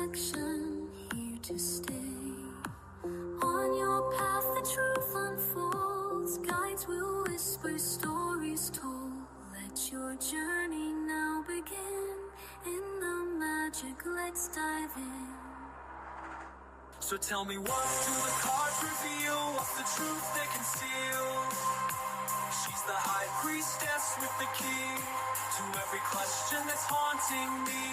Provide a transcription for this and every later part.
perfection, here to stay. On your path the truth unfolds, guides will whisper, stories told. Let your journey now begin, in the magic let's dive in. So tell me, what do the cards reveal? What's the truth they conceal? She's the high priestess with the key to every question that's haunting me.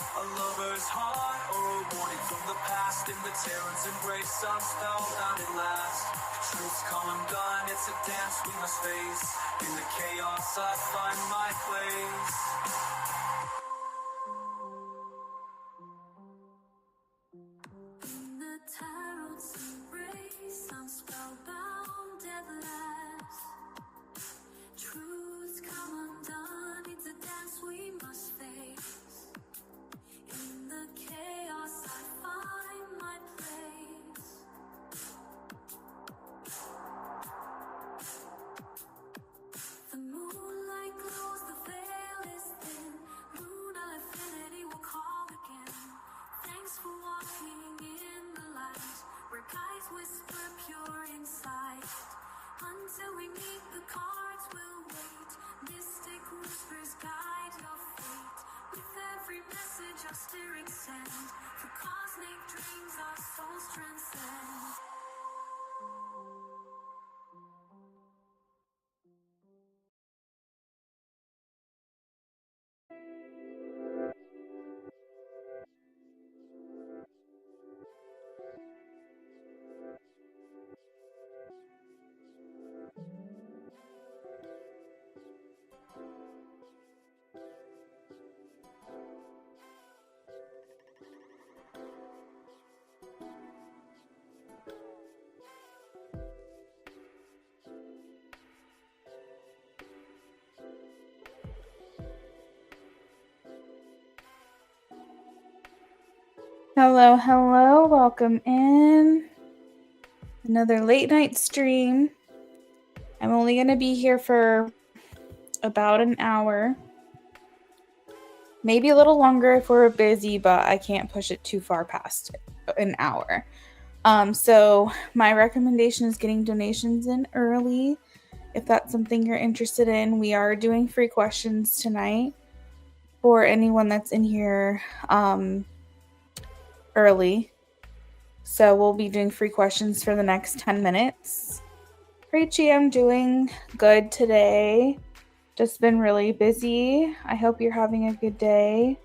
A lover's heart or a warning from the past. In the terror's embrace, I'm spellbound at last. Truth's come undone, it's a dance we must face. In the chaos I find my place. In the tarot's embrace, I'm spellbound at last. Truth's come undone, it's a dance we must face. In the chaos I find my place. The moonlight glows, the veil is thin. Moon of infinity will call again. Thanks for walking in the light, where guides whisper pure insight. Until we meet, the cards will wait. Mystic whispers guide your fate. With every message our spirits send, for cosmic dreams our souls transcend. Hello, hello, welcome in. Another late night stream. I'm only going to be here for about an hour. Maybe a little longer if we're busy, but I can't push it too far past an hour. So my recommendation is getting donations in early. If that's something you're interested in, we are doing free questions tonight for anyone that's in here early. So we'll be doing free questions for the next 10 minutes. Rachie, I'm doing good today. Just been really busy. I hope you're having a good day.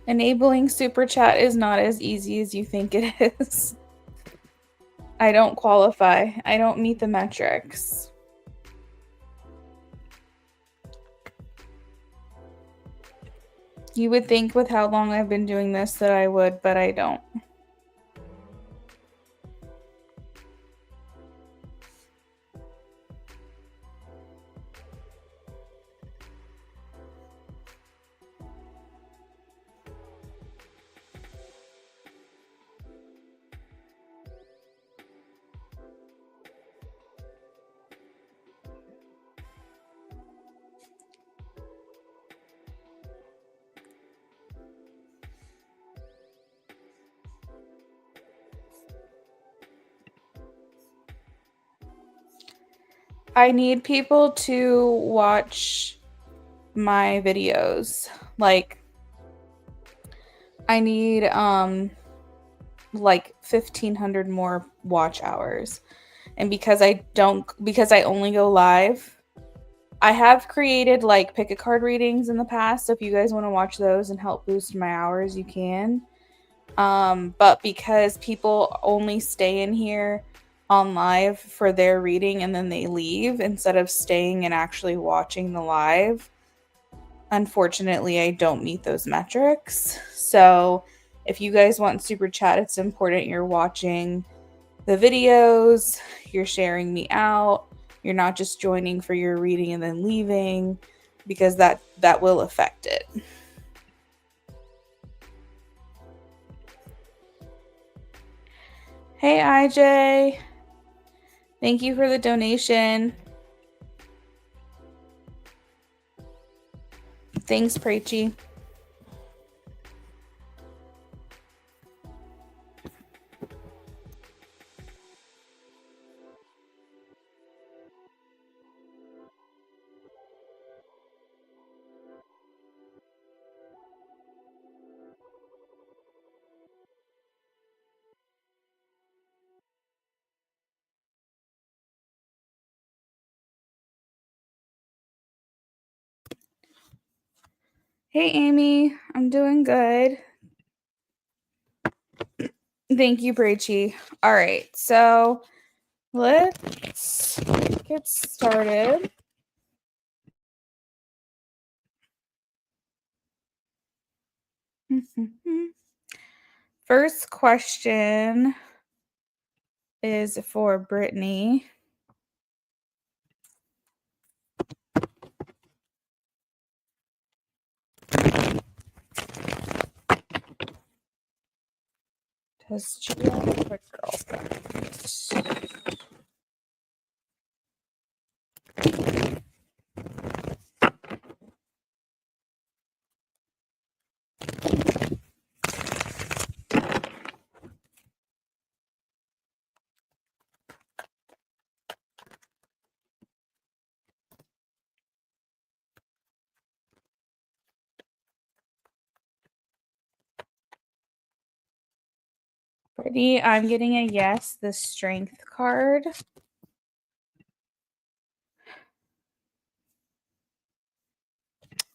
Enabling Super Chat is not as easy as you think it is. I don't qualify. I don't meet the metrics. You would think with how long I've been doing this that I would, but I don't. I need people to watch my videos. Like, I need like 1,500 more watch hours. And because I only go live, I have created like pick a card readings in the past. So if you guys want to watch those and help boost my hours, you can. But because people only stay in here on live for their reading and then they leave instead of staying and actually watching the live, unfortunately, I don't meet those metrics. So if you guys want Super Chat, it's important you're watching the videos, you're sharing me out, you're not just joining for your reading and then leaving, because that will affect it. Hey, IJ. Thank you for the donation. Thanks, Preachy. Hey, Amy. I'm doing good. Thank you, Preachy. All right, so let's get started. First question is for Brittany. Does she have a quick girlfriend? Brittany, I'm getting a yes, the strength card.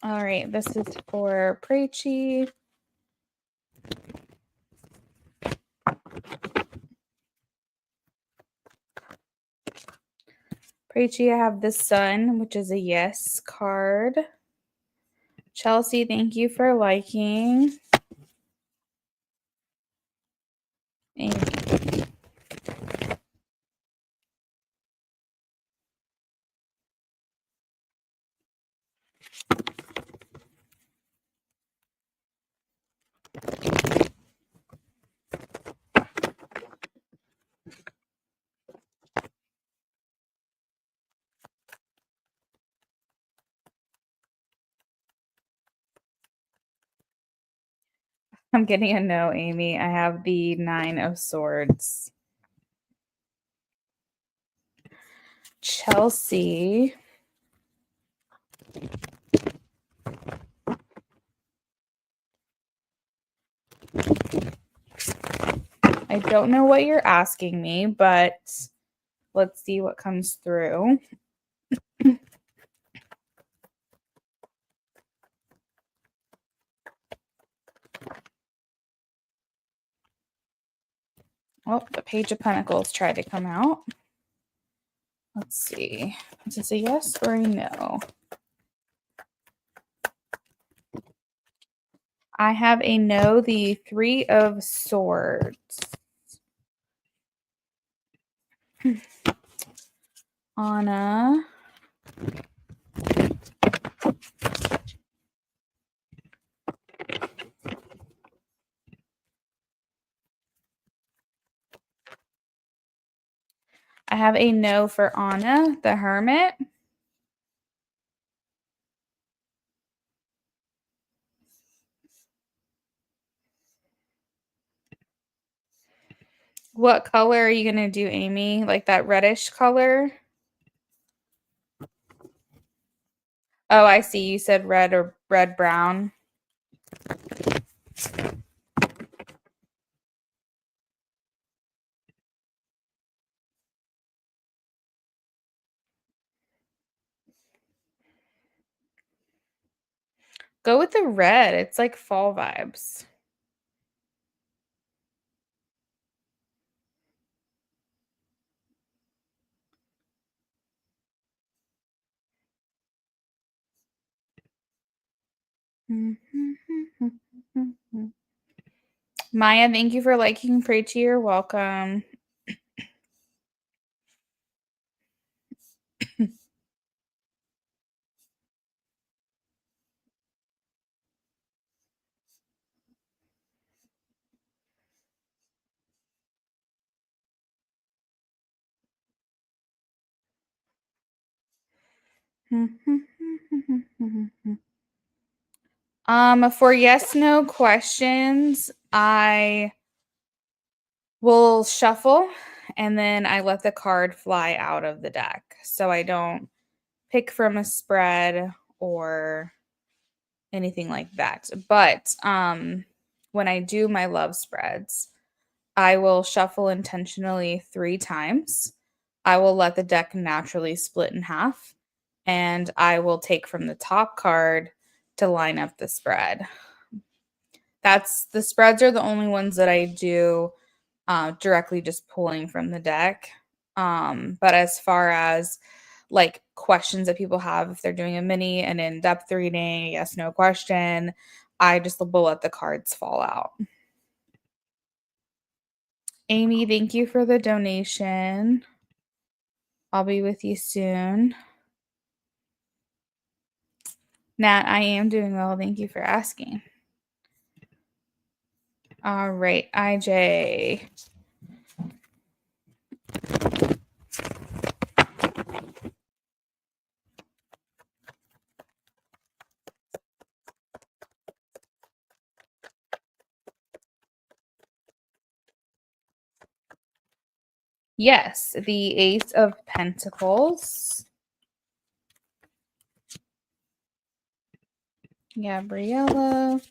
All right, this is for Preachy. Preachy, I have the sun, which is a yes card. Chelsea, thank you for liking. And I'm getting a no, Amy. I have the 9 of swords. Chelsea. I don't know what you're asking me, but let's see what comes through. Oh, the Page of Pentacles tried to come out. Let's see. Is this a yes or a no? I have a no, the 3 of swords. Anna. I have a no for Anna, the Hermit. What color are you going to do, Amy? Like that reddish color? Oh, I see. You said red or red brown. Go with the red. It's like fall vibes. Maya, thank you for liking Preachy. You're welcome. For yes no questions, I will shuffle and then I let the card fly out of the deck. So I don't pick from a spread or anything like that. But when I do my love spreads, I will shuffle intentionally 3 times. I will let the deck naturally split in half, and I will take from the top card to line up the spread. That's the spreads are the only ones that I do directly just pulling from the deck. But as far as like questions that people have, if they're doing a mini, an in depth reading, yes, no question, I just will let the cards fall out. Amy, thank you for the donation. I'll be with you soon. Nat, I am doing well. Thank you for asking. All right, IJ. Yes, the Ace of Pentacles. Gabriella.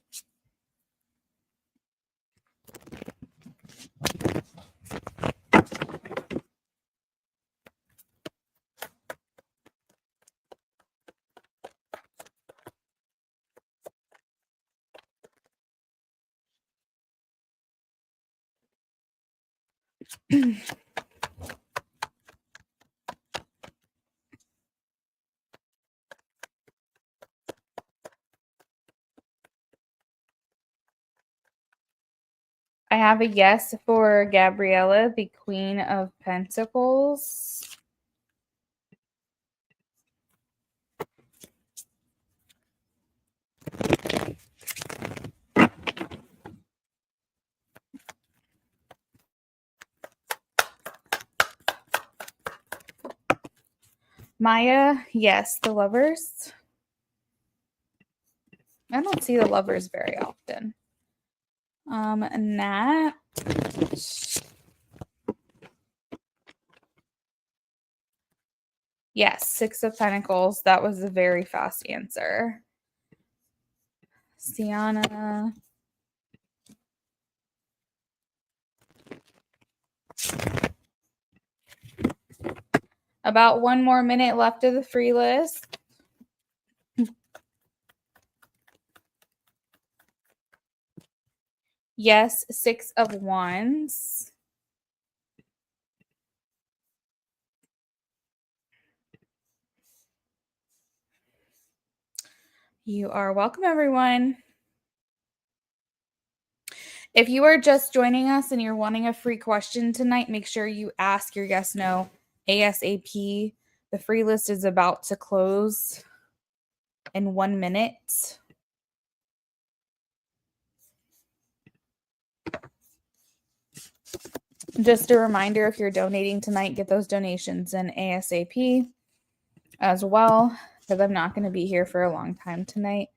I have a yes for Gabriella, the Queen of Pentacles. Maya, yes, the Lovers. I don't see the Lovers very often. Nat. Yes, Six of Pentacles. That was a very fast answer. Sienna. About 1 more minute left of the free list. Yes, Six of Wands. You are welcome, everyone. If you are just joining us and you're wanting a free question tonight, make sure you ask your yes no ASAP. The free list is about to close in 1 minute. Just a reminder, if you're donating tonight, get those donations in ASAP as well, because I'm not going to be here for a long time tonight.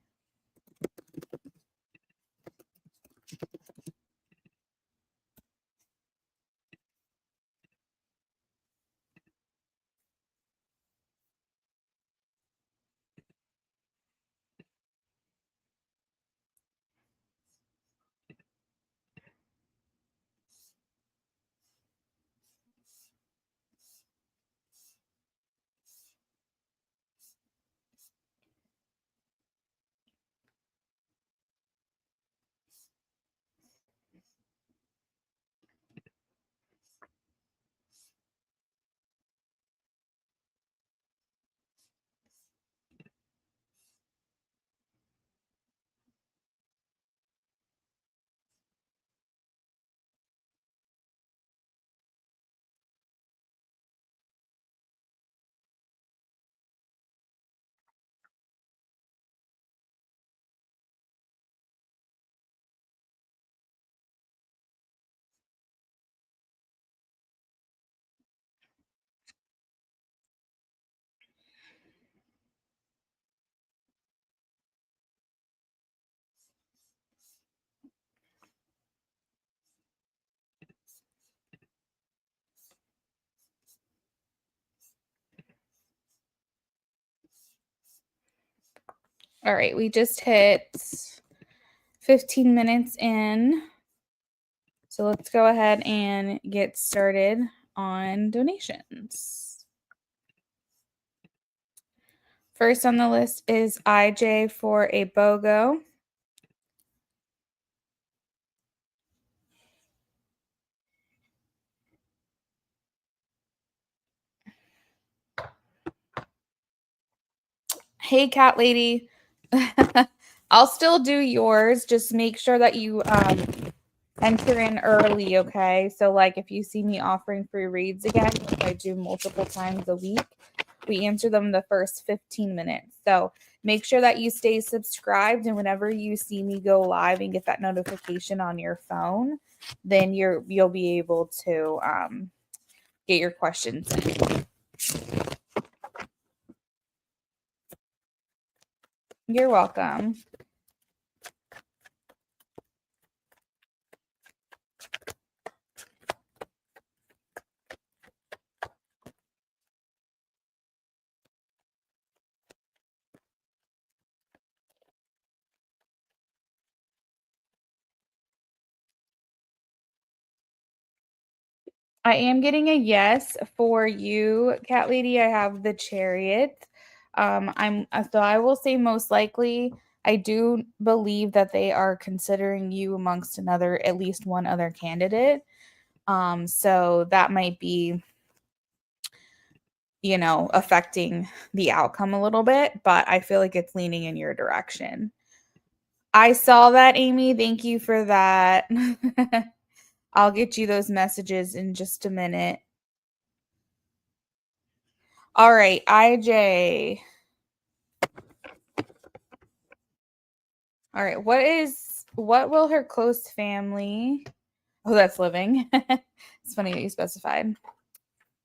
All right, we just hit 15 minutes in. So let's go ahead and get started on donations. First on the list is IJ for a BOGO. Hey, cat lady. I'll still do yours. Just make sure that you enter in early, okay? So, like, if you see me offering free reads again, which I do multiple times a week, we answer them the first 15 minutes. So, make sure that you stay subscribed, and whenever you see me go live and get that notification on your phone, then you'll be able to get your questions in. You're welcome. I am getting a yes for you, cat lady. I have the chariot. So I will say most likely I do believe that they are considering you amongst at least one other candidate. So that might be, affecting the outcome a little bit, but I feel like it's leaning in your direction. I saw that, Amy. Thank you for that. I'll get you those messages in just a minute. All right, IJ. All right, what will her close family? Oh, that's living. It's funny that you specified.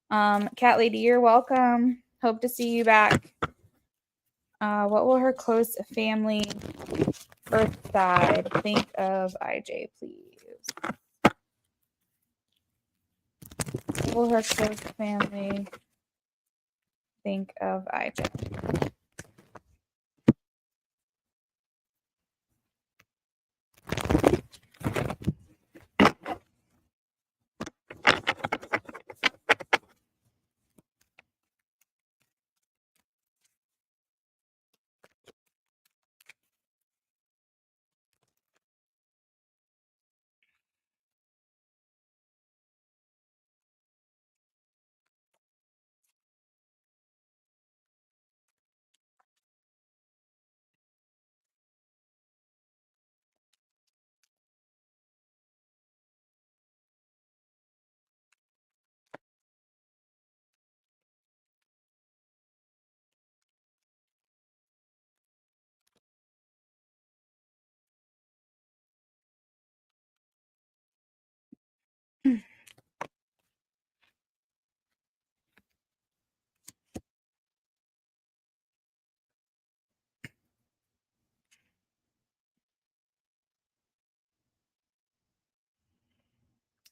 Cat lady, you're welcome. Hope to see you back. What will her close family earth side think of IJ, please? What will her close family think of IJ?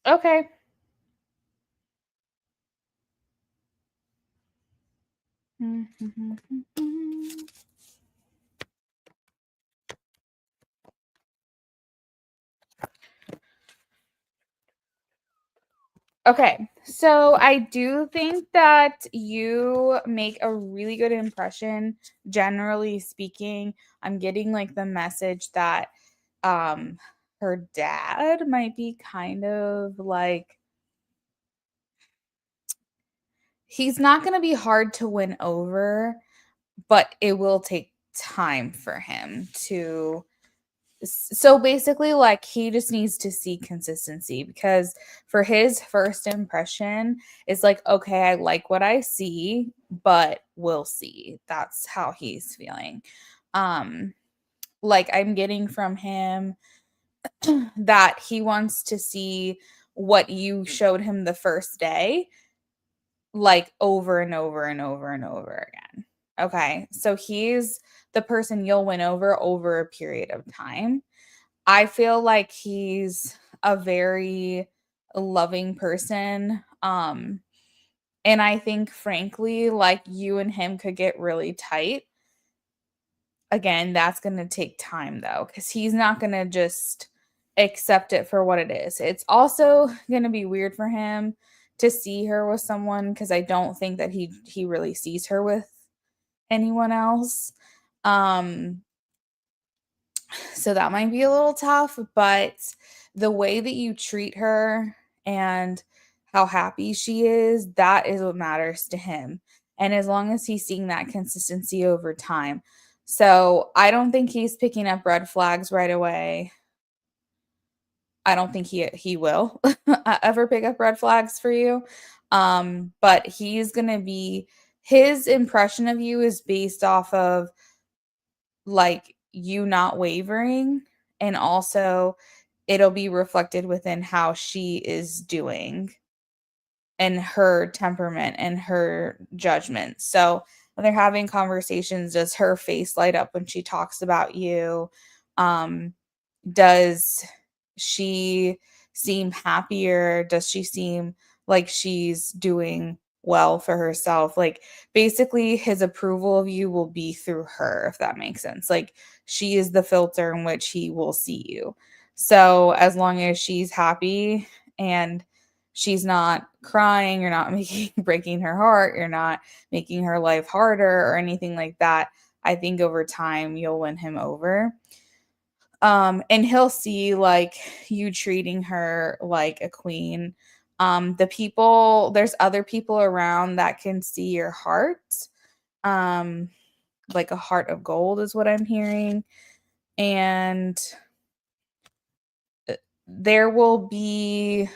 Okay. Okay, so I do think that you make a really good impression, generally speaking. I'm getting like the message that um her dad might be kind of like he's not going to be hard to win over, but it will take time for him to so basically like he just needs to see consistency because for his first impression it's like okay, I like what I see, but we'll see. That's how he's feeling. Like I'm getting from him that he wants to see what you showed him the first day like over and over and over and over again. Okay, so he's the person you'll win over a period of time. I feel like he's a very loving person. And I think frankly, like you and him could get really tight, again, that's going to take time though, because he's not going to just accept it for what it is. It's also going to be weird for him to see her with someone, because I don't think that he really sees her with anyone else. Um, so that might be a little tough, but the way that you treat her and how happy she is, that is what matters to him. And as long as he's seeing that consistency over time. So I don't think he's picking up red flags right away. I don't think he will ever pick up red flags for you. But he's gonna be, his impression of you is based off of like you not wavering, and also it'll be reflected within how she is doing and her temperament and her judgment. So when they're having conversations, does her face light up when she talks about you? Um, does she seem happier? Does she seem like she's doing well for herself? Like basically his approval of you will be through her, if that makes sense. Like she is the filter in which he will see you. So as long as she's happy and she's not crying, you're not making breaking her heart, you're not making her life harder or anything like that, I think over time you'll win him over. And he'll see like you treating her like a queen. There's other people around that can see your heart. Um, like a heart of gold is what I'm hearing. And there will be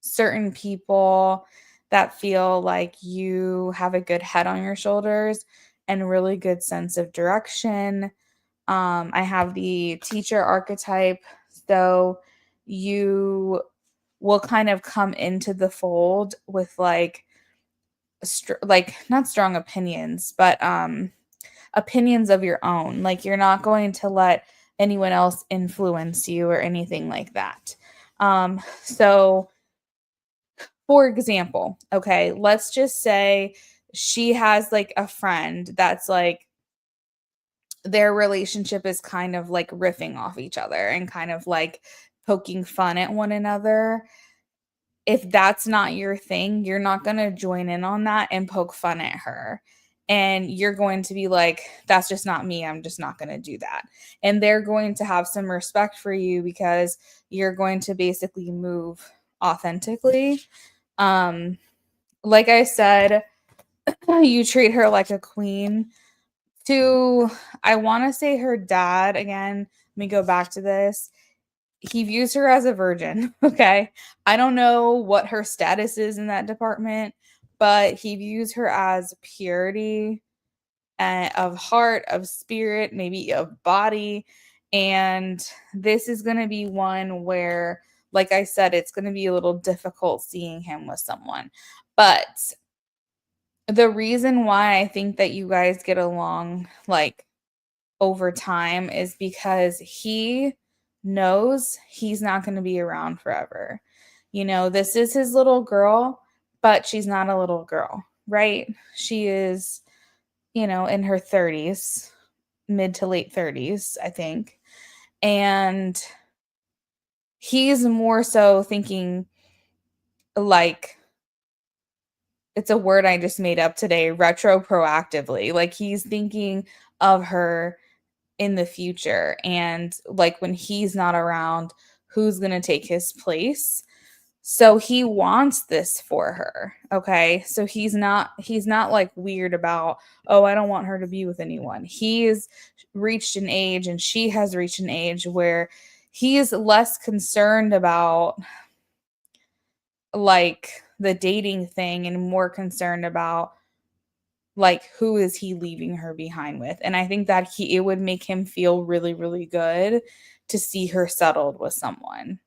certain people that feel like you have a good head on your shoulders and really good sense of direction. I have the teacher archetype, so you will kind of come into the fold with like like not strong opinions, but opinions of your own. Like you're not going to let anyone else influence you or anything like that. So for example, okay, let's just say she has like a friend that's like their relationship is kind of like riffing off each other and kind of like poking fun at one another. If that's not your thing, you're not going to join in on that and poke fun at her. And you're going to be like, that's just not me. I'm just not going to do that. And they're going to have some respect for you because you're going to basically move authentically. Um, like I said, you treat her like a queen. To, I want to say her dad again. Let me go back to this. He views her as a virgin. Okay. I don't know what her status is in that department, but he views her as purity of heart, of spirit, maybe of body. And this is going to be one where, like I said, it's going to be a little difficult seeing him with someone. But the reason why I think that you guys get along like over time is because he knows he's not going to be around forever. You know, this is his little girl, but she's not a little girl, right? She is, you know, in her 30s, mid to late 30s, I think. And he's more so thinking like, it's a word I just made up today, retro proactively. Like he's thinking of her in the future, and like when he's not around, who's going to take his place. So he wants this for her. Okay, so he's not like weird about, oh, I don't want her to be with anyone. He's reached an age, and she has reached an age where he is less concerned about like the dating thing and more concerned about like who is he leaving her behind with. And I think that it would make him feel really really good to see her settled with someone,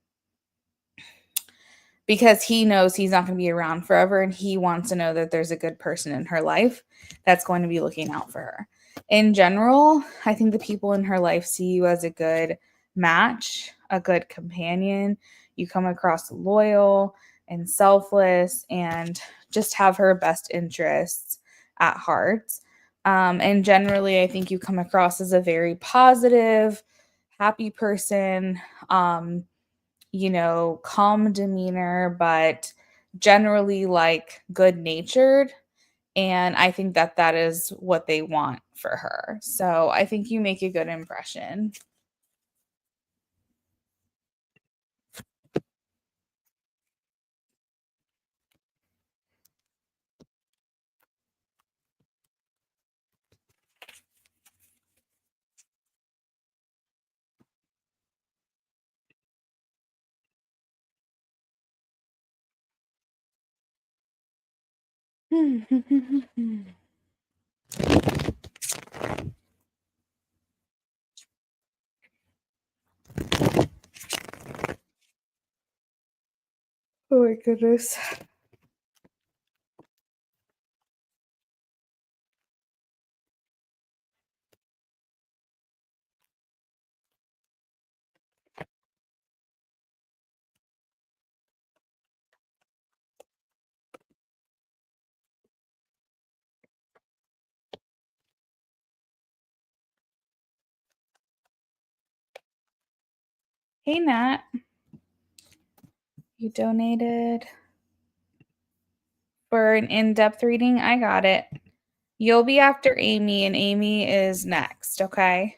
because he knows he's not going to be around forever, and he wants to know that there's a good person in her life that's going to be looking out for her. In general, I think the people in her life see you as a good match, a good companion. You come across loyal and selfless and just have her best interests at heart. And generally, I think you come across as a very positive, happy person, calm demeanor, but generally like good natured. And I think that that is what they want for her. So I think you make a good impression. Oh my goodness. Hey, Nat, you donated for an in depth reading. I got it. You'll be after Amy, and Amy is next, okay?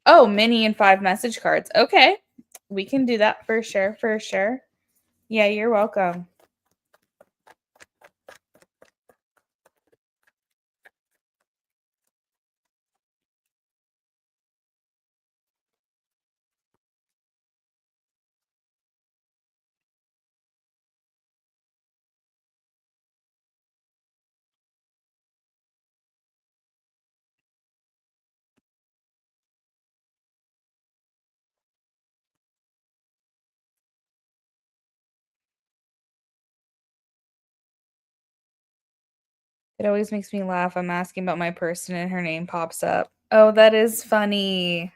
Oh, mini and 5 message cards. Okay. We can do that for sure, for sure. Yeah, you're welcome. It always makes me laugh. I'm asking about my person and her name pops up. Oh, that is funny.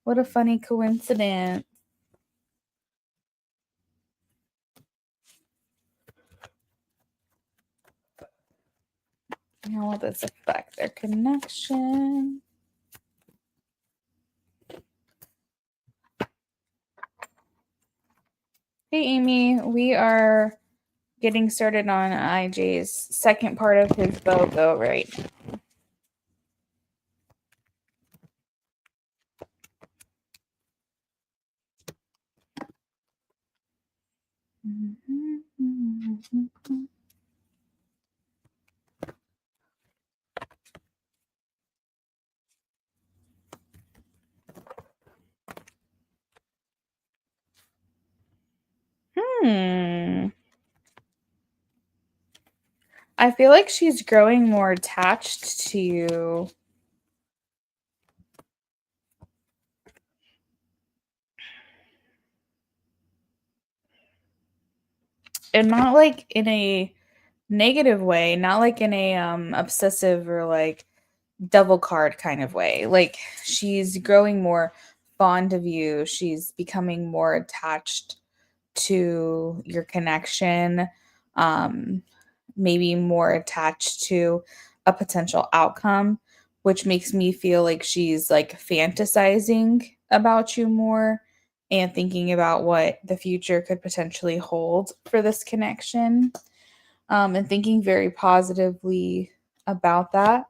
What a funny coincidence. How will this affect their connection? Hey, Amy, we are getting started on IJ's second part of his BOGO right now. I feel like she's growing more attached to you. And not like in a negative way, not like in a obsessive or like devil card kind of way. Like she's growing more fond of you. She's becoming more attached to your connection. Um maybe more attached to a potential outcome, which makes me feel like she's like fantasizing about you more and thinking about what the future could potentially hold for this connection, and thinking very positively about that.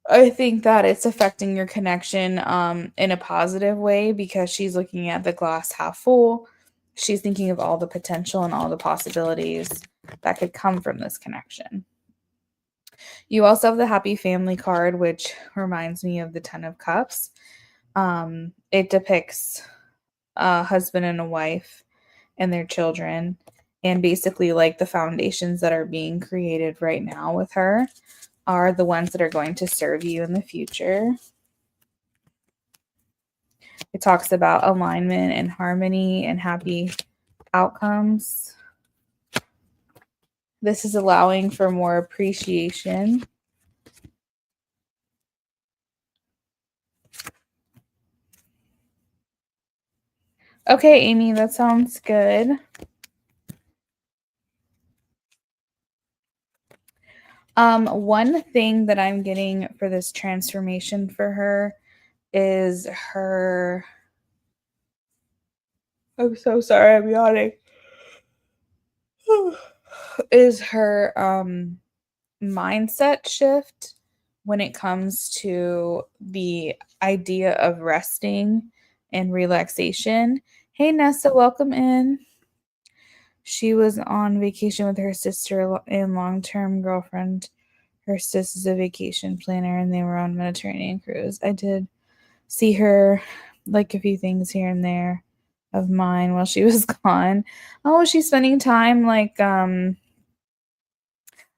I think that it's affecting your connection in a positive way because she's looking at the glass half full. She's thinking of all the potential and all the possibilities that could come from this connection. You also have the happy family card, which reminds me of the 10 of cups. It depicts a husband and a wife and their children, and basically like the foundations that are being created right now with her are the ones that are going to serve you in the future. It talks about alignment and harmony and happy outcomes. This is allowing for more appreciation. Okay, Amy, that sounds good. One thing that I'm getting for this transformation for her is her. I'm so sorry, I'm yawning. Is her mindset shift when it comes to the idea of resting and relaxation. Hey, Nessa, welcome in. She was on vacation with her sister and long term girlfriend. Her sis is a vacation planner and they were on Mediterranean cruise. I did see her like a few things here and there of mine while she was gone. Oh, she's spending time like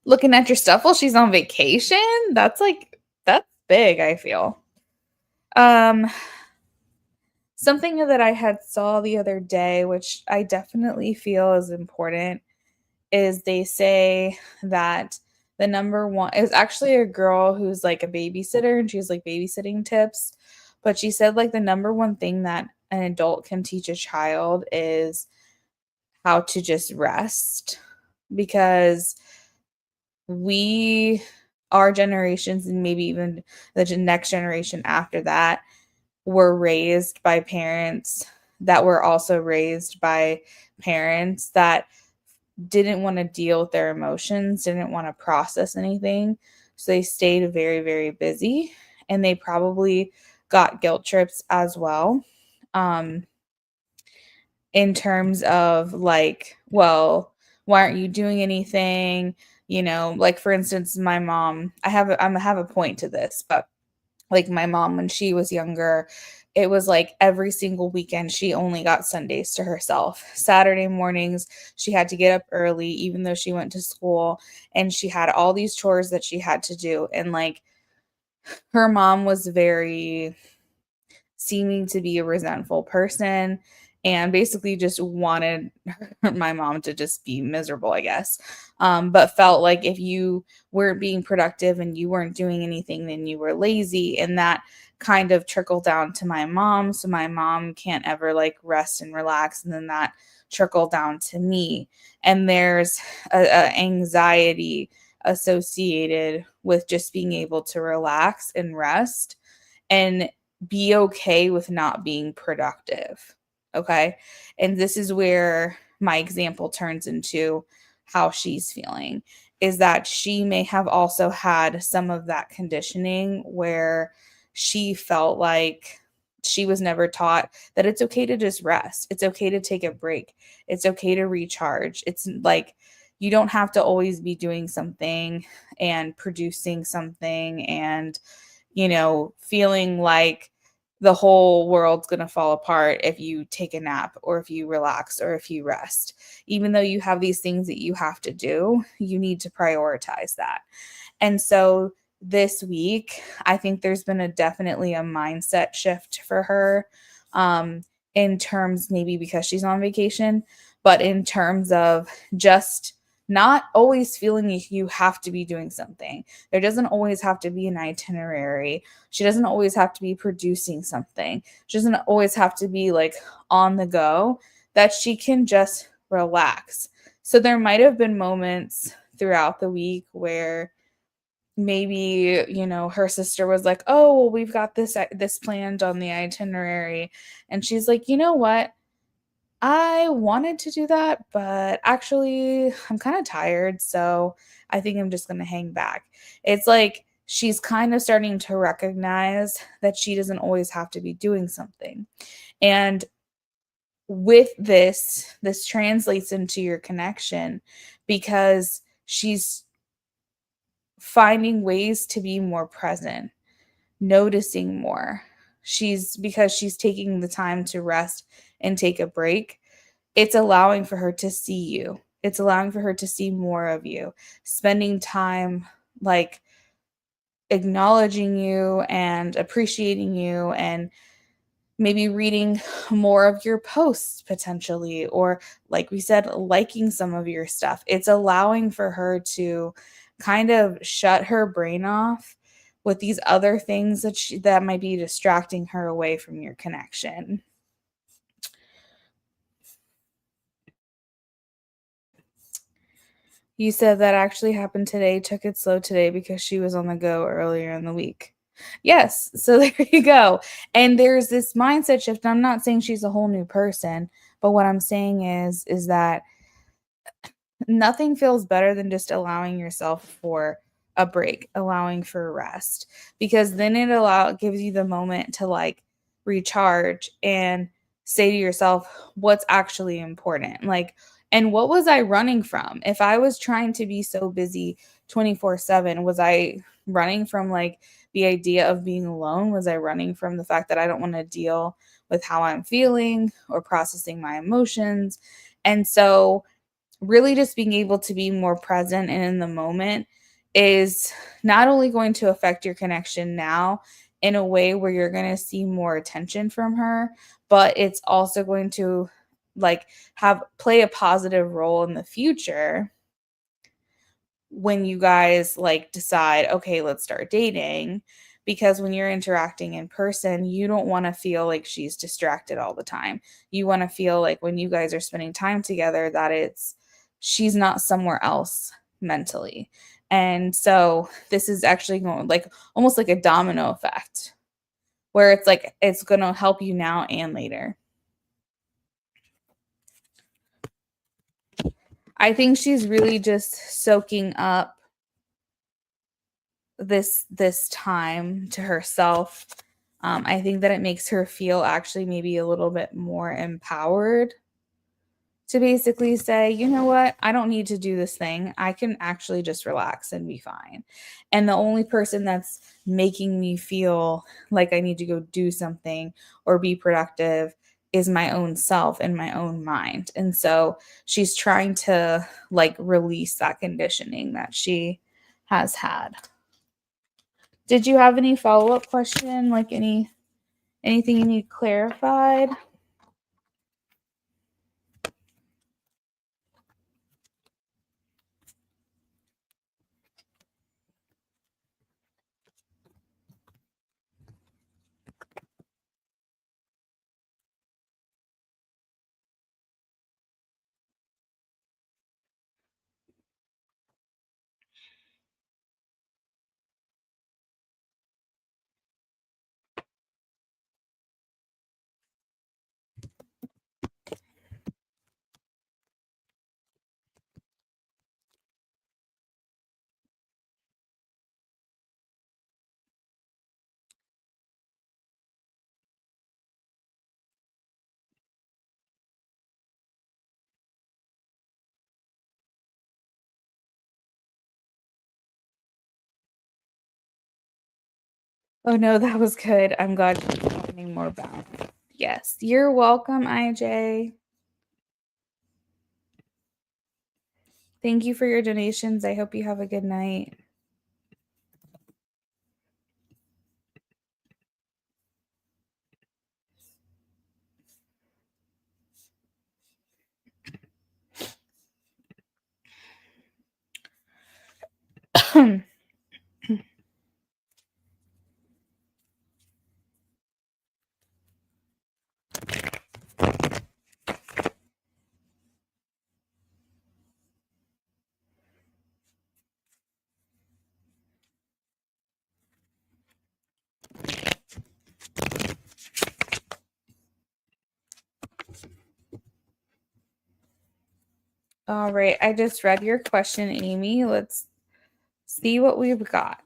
looking at your stuff while she's on vacation? That's big, I feel. Um Something that I had saw the other day, which I definitely feel is important, is they say that the number one is actually a girl who's like a babysitter and she's like babysitting tips. But she said like the number one thing that an adult can teach a child is how to just rest because we our generations and maybe even the next generation after that were raised by parents that were also raised by parents that didn't want to deal with their emotions, didn't want to process anything. So they stayed very, very busy and they probably got guilt trips as well. Um, in terms of like, well, why aren't you doing anything? You know, like for instance, my mom, I have a point to this, but like my mom when she was younger, it was like every single weekend she only got Sundays to herself. Saturday mornings she had to get up early even though she went to school and she had all these chores that she had to do and like her mom was very seeming to be a resentful person and basically just wanted my mom to just be miserable, I guess. But felt like if you weren't being productive and you weren't doing anything, then you were lazy. And that kind of trickled down to my mom. So my mom can't ever like rest and relax. And then that trickled down to me. And there's a anxiety associated with just being able to relax and rest and be okay with not being productive. Okay. And this is where my example turns into how she's feeling is that she may have also had some of that conditioning where she felt like she was never taught that it's okay to just rest. It's okay to take a break. It's okay to recharge. It's like you don't have to always be doing something and producing something and, you know, feeling like the whole world's going to fall apart if you take a nap or if you relax or if you rest. Even though you have these things that you have to do, you need to prioritize that. And so this week, I think there's been definitely a mindset shift for her in terms maybe because she's on vacation, but in terms of just not always feeling you have to be doing something. There doesn't always have to be an itinerary. She doesn't always have to be producing something. She doesn't always have to be like on the go, that she can just relax. So there might have been moments throughout the week where maybe, you know, her sister was like, "Oh, well, we've got this planned on the itinerary." And she's like, "You know what? I wanted to do that, but actually I'm kind of tired, so I think I'm just going to hang back." It's like she's kind of starting to recognize that she doesn't always have to be doing something. And with this translates into your connection because she's finding ways to be more present, noticing more. Because she's taking the time to rest and take a break, it's allowing for her to see you. It's allowing for her to see more of you, spending time like acknowledging you and appreciating you and maybe reading more of your posts potentially, or like we said, liking some of your stuff. It's allowing for her to kind of shut her brain off with these other things that might be distracting her away from your connection. You said that actually happened today, took it slow today because she was on the go earlier in the week. Yes, so there you go. And there's this mindset shift. I'm not saying she's a whole new person, but what I'm saying is that nothing feels better than just allowing yourself for a break, allowing for rest, because then it gives you the moment to like recharge and say to yourself what's actually important. Like, and what was I running from? If I was trying to be so busy 24/7, was I running from like the idea of being alone? Was I running from the fact that I don't want to deal with how I'm feeling or processing my emotions? And so really just being able to be more present and in the moment is not only going to affect your connection now in a way where you're going to see more attention from her, but it's also going to like have play a positive role in the future when you guys like decide, okay, let's start dating. Because when you're interacting in person, you don't want to feel like she's distracted all the time. You want to feel like when you guys are spending time together, that she's not somewhere else mentally. And so this is actually going like almost like a domino effect where it's like it's going to help you now and later. I think she's really just soaking up this time to herself. I think that it makes her feel actually maybe a little bit more empowered to basically say, you know what, I don't need to do this thing. I can actually just relax and be fine. And the only person that's making me feel like I need to go do something or be productive is my own self and my own mind. And so she's trying to like release that conditioning that she has had. Did you have any follow-up question? Like anything you need clarified? Oh no, that was good. I'm glad you're finding more balance. Yes, you're welcome, IJ. Thank you for your donations. I hope you have a good night. All right, I just read your question, Amy. Let's see what we've got.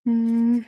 Mm.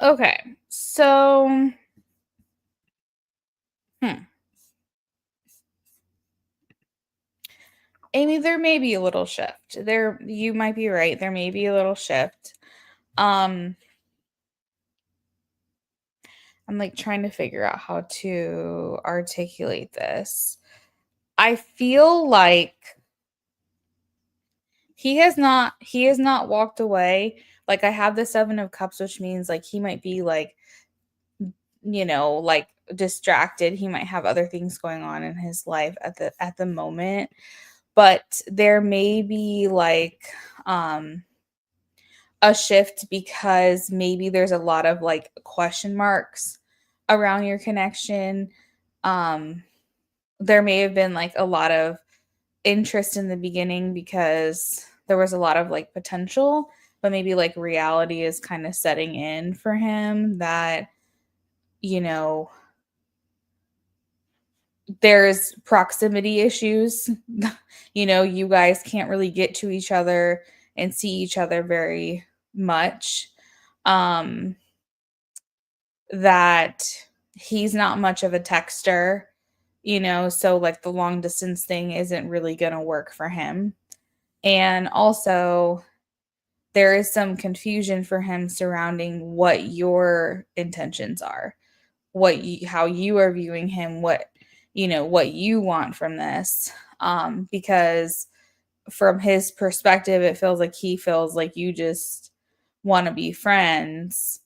Okay. So, hmm. Amy, there may be a little shift. There you might be right. There may be a little shift. Um, I'm like trying to figure out how to articulate this. I feel like he has not walked away. Like I have the 7 of cups, which means like he might be like, like distracted. He might have other things going on in his life at the moment. But there may be like a shift because maybe there's a lot of like question marks around your connection. Um there may have been like a lot of interest in the beginning because there was a lot of like potential, but maybe like reality is kind of setting in for him that, you know, there's proximity issues. You guys can't really get to each other and see each other very much. Um, that he's not much of a texter, so like the long distance thing isn't really going to work for him. And also, there is some confusion for him surrounding what your intentions are, how you are viewing him, what you want from this. Because from his perspective, it feels like he feels like you just want to be friends,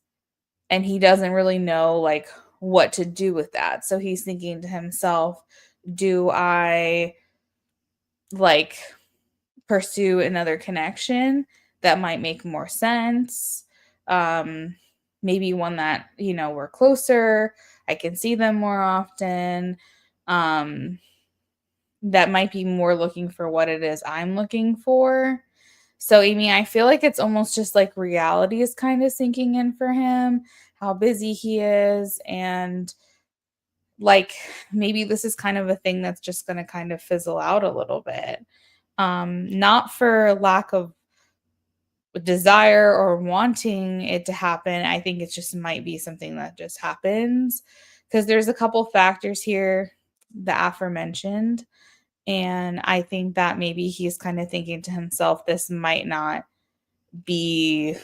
and he doesn't really know like what to do with that. So he's thinking to himself, do I like pursue another connection that might make more sense? Um, maybe one that, we're closer, I can see them more often. Um, that might be more looking for what it is I'm looking for. So, Amy, I feel like it's almost just like reality is kind of sinking in for him, how busy he is. And like maybe this is kind of a thing that's just going to kind of fizzle out a little bit. Not for lack of desire or wanting it to happen. I think it just might be something that just happens because there's a couple factors here, the aforementioned. And I think that maybe he's kind of thinking to himself, this might not be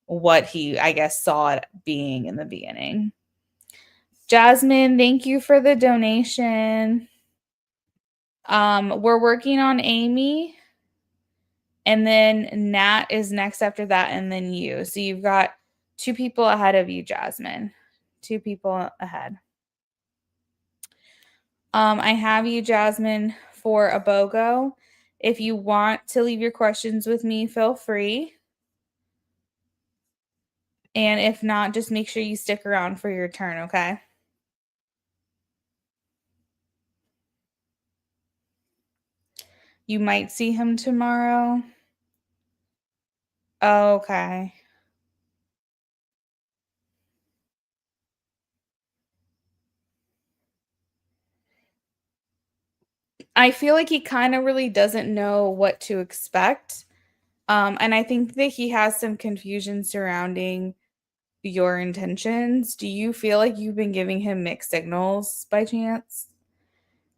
what he, I guess, saw it being in the beginning. Jasmine, thank you for the donation. We're working on Amy, and then Nat is next after that, and then you. So you've got 2 people ahead of you, Jasmine. 2 people ahead. I have you, Jasmine, for a BOGO. If you want to leave your questions with me, feel free. And if not, just make sure you stick around for your turn, okay? You might see him tomorrow. Okay. I feel like he kind of really doesn't know what to expect. And I think that he has some confusion surrounding your intentions. Do you feel like you've been giving him mixed signals by chance?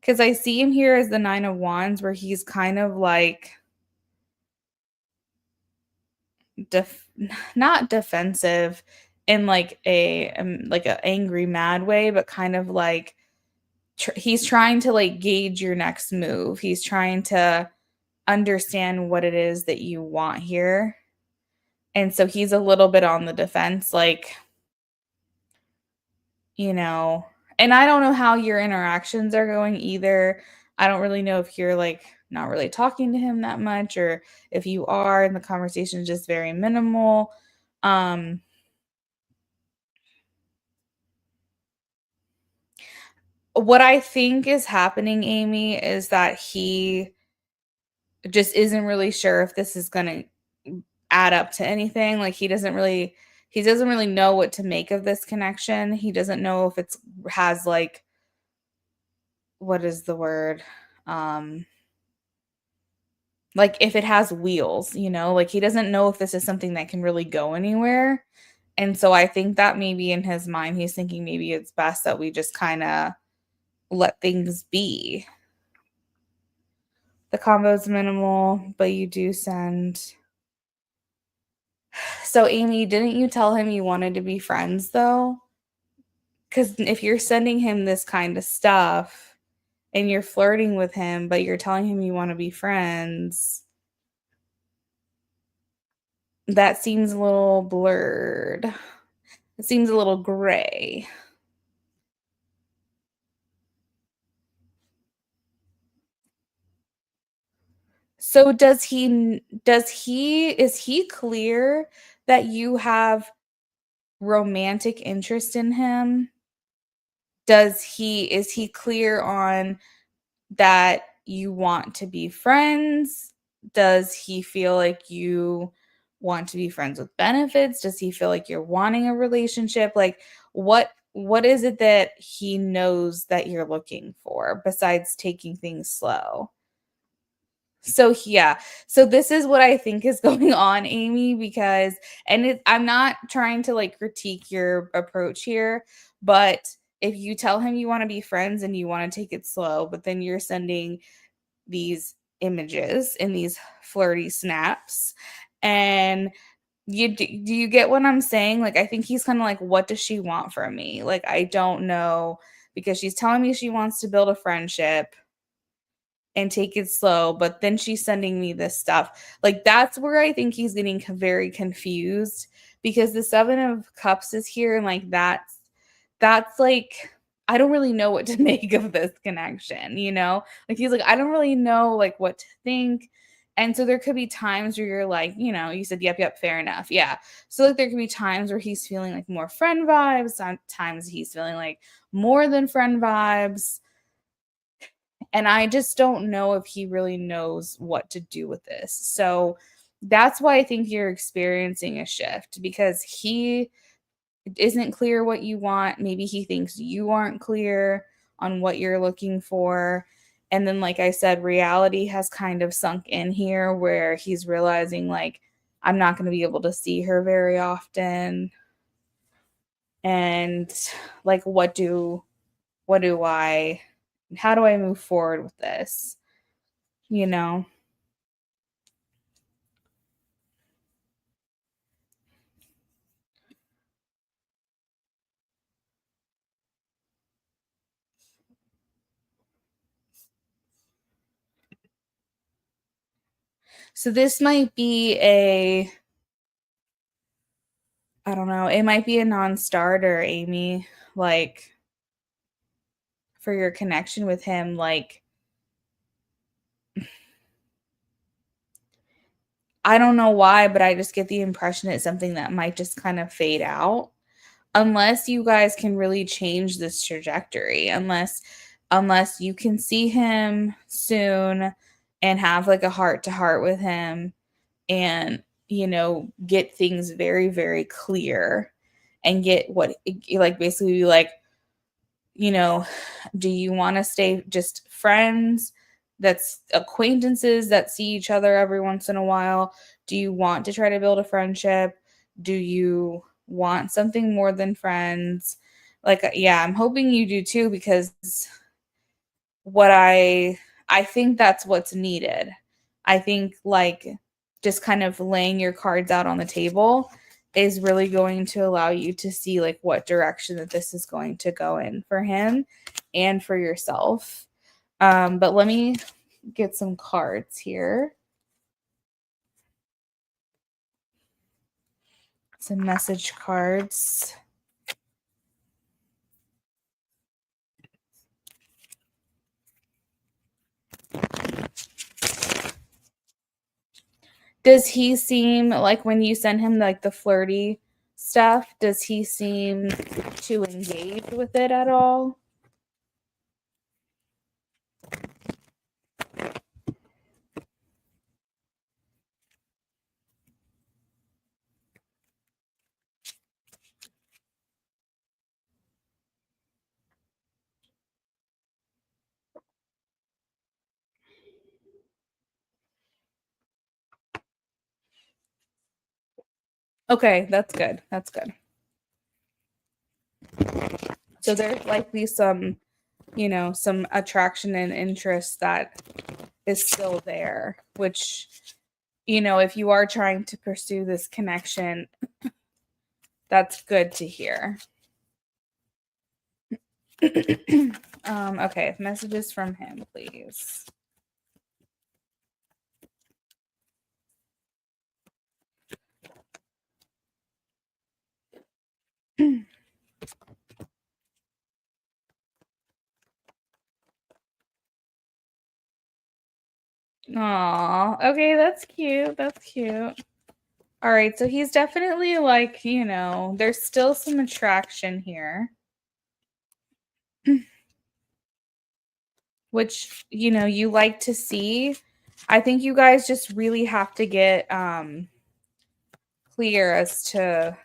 Because I see him here as the 9 of Wands, where he's kind of like def- not defensive in like a angry mad way, but kind of like he's trying to like gauge your next move. He's trying to understand what it is that you want here. And so he's a little bit on the defense, like, you know, and I don't know how your interactions are going either. I don't really know if you're like not really talking to him that much or if you are and the conversation is just very minimal. Um what I think is happening, Amy, is that he just isn't really sure if this is going to add up to anything. Like he doesn't really know what to make of this connection. He doesn't know if it's has like what is the word? Um like if it has wheels, you know? Like he doesn't know if this is something that can really go anywhere. And so I think that maybe in his mind he's thinking maybe it's best that we just kind of let things be. The combo's minimal, but you do send. So, Amy, didn't you tell him you wanted to be friends though? Because if you're sending him this kind of stuff and you're flirting with him, but you're telling him you want to be friends, that seems a little blurred. It seems a little gray. So is he clear that you have romantic interest in him? Is he clear on that you want to be friends? Does he feel like you want to be friends with benefits? Does he feel like you're wanting a relationship? Like what is it that he knows that you're looking for besides taking things slow? So yeah, so this is what I think is going on, Amy, because I'm not trying to like critique your approach here, but if you tell him you want to be friends and you want to take it slow, but then you're sending these images and these flirty snaps and do you get what I'm saying? Like I think he's kind of like what does she want from me? Like I don't know because she's telling me she wants to build a friendship and take it slow, but then she's sending me this stuff. Like that's where I think he's getting very confused because the 7 of cups is here and like that's like I don't really know what to make of this connection, you know? Like he's like I don't really know like what to think. And so there could be times where you're like, you know, you said yep, fair enough. Yeah. So like there could be times where he's feeling like more friend vibes, sometimes he's feeling like more than friend vibes, and I just don't know if he really knows what to do with this. So that's why I think you're experiencing a shift because he isn't clear what you want. Maybe he thinks you aren't clear on what you're looking for. And then, like I said, reality has kind of sunk in here where he's realizing, like, I'm not going to be able to see her very often. And, like, what do I, how do I move forward with this? You know? So this might be I don't know, it might be a non-starter, Amy, like for your connection with him. Like, I don't know why, but I just get the impression it's something that might just kind of fade out unless you guys can really change this trajectory, unless you can see him soon and have like a heart to heart with him and get things very very clear and get what like basically like you know do you want to stay just friends that's acquaintances that see each other every once in a while? Do you want to try to build a friendship? Do you want something more than friends? Like yeah, I'm hoping you do too because what I think that's what's needed. I think like just kind of laying your cards out on the table is really going to allow you to see like what direction that this is going to go in for him and for yourself. But let me get some cards here. Some message cards. Does he seem like when you send him like the flirty stuff, does he seem to engage with it at all? Okay, that's good. That's good. So there's likely some, some attraction and interest that is still there, which, if you are trying to pursue this connection, that's good to hear. Okay, messages from him, please. Aw, okay, that's cute. That's cute. All right, so he's definitely like, there's still some attraction here, which, you like to see. I think you guys just really have to get clear as to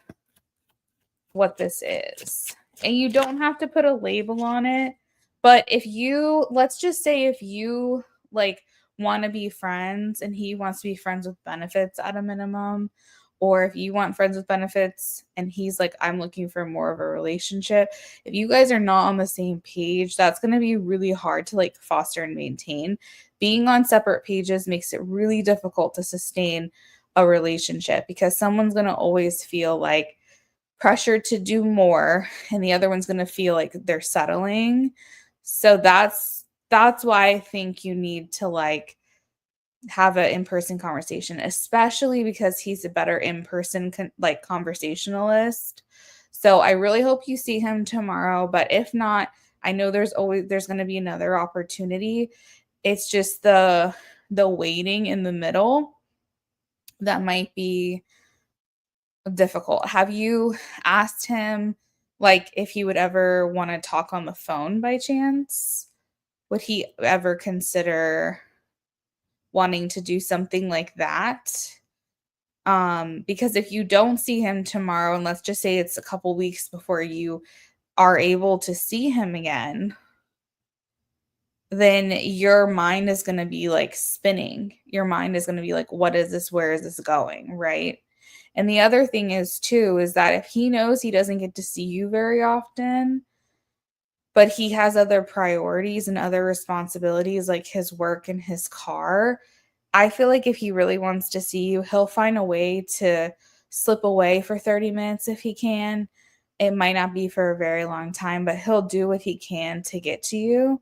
what this is. And you don't have to put a label on it, but let's just say if you like want to be friends and he wants to be friends with benefits at a minimum, or if you want friends with benefits and he's like, I'm looking for more of a relationship, if you guys are not on the same page, that's going to be really hard to like foster and maintain. Being on separate pages makes it really difficult to sustain a relationship because someone's going to always feel like pressure to do more and the other one's going to feel like they're settling. So that's why I think you need to like have an in-person conversation, especially because he's a better in-person conversationalist. So I really hope you see him tomorrow, but if not, I know there's going to be another opportunity. It's just the waiting in the middle that might be difficult. Have you asked him like if he would ever want to talk on the phone by chance? Would he ever consider wanting to do something like that? Because if you don't see him tomorrow, and let's just say it's a couple weeks before you are able to see him again, then your mind is going to be like spinning. Your mind is going to be like, what is this? Where is this going? Right. And the other thing is, too, is that if he knows he doesn't get to see you very often, but he has other priorities and other responsibilities like his work and his car, I feel like if he really wants to see you, he'll find a way to slip away for 30 minutes if he can. It might not be for a very long time, but he'll do what he can to get to you.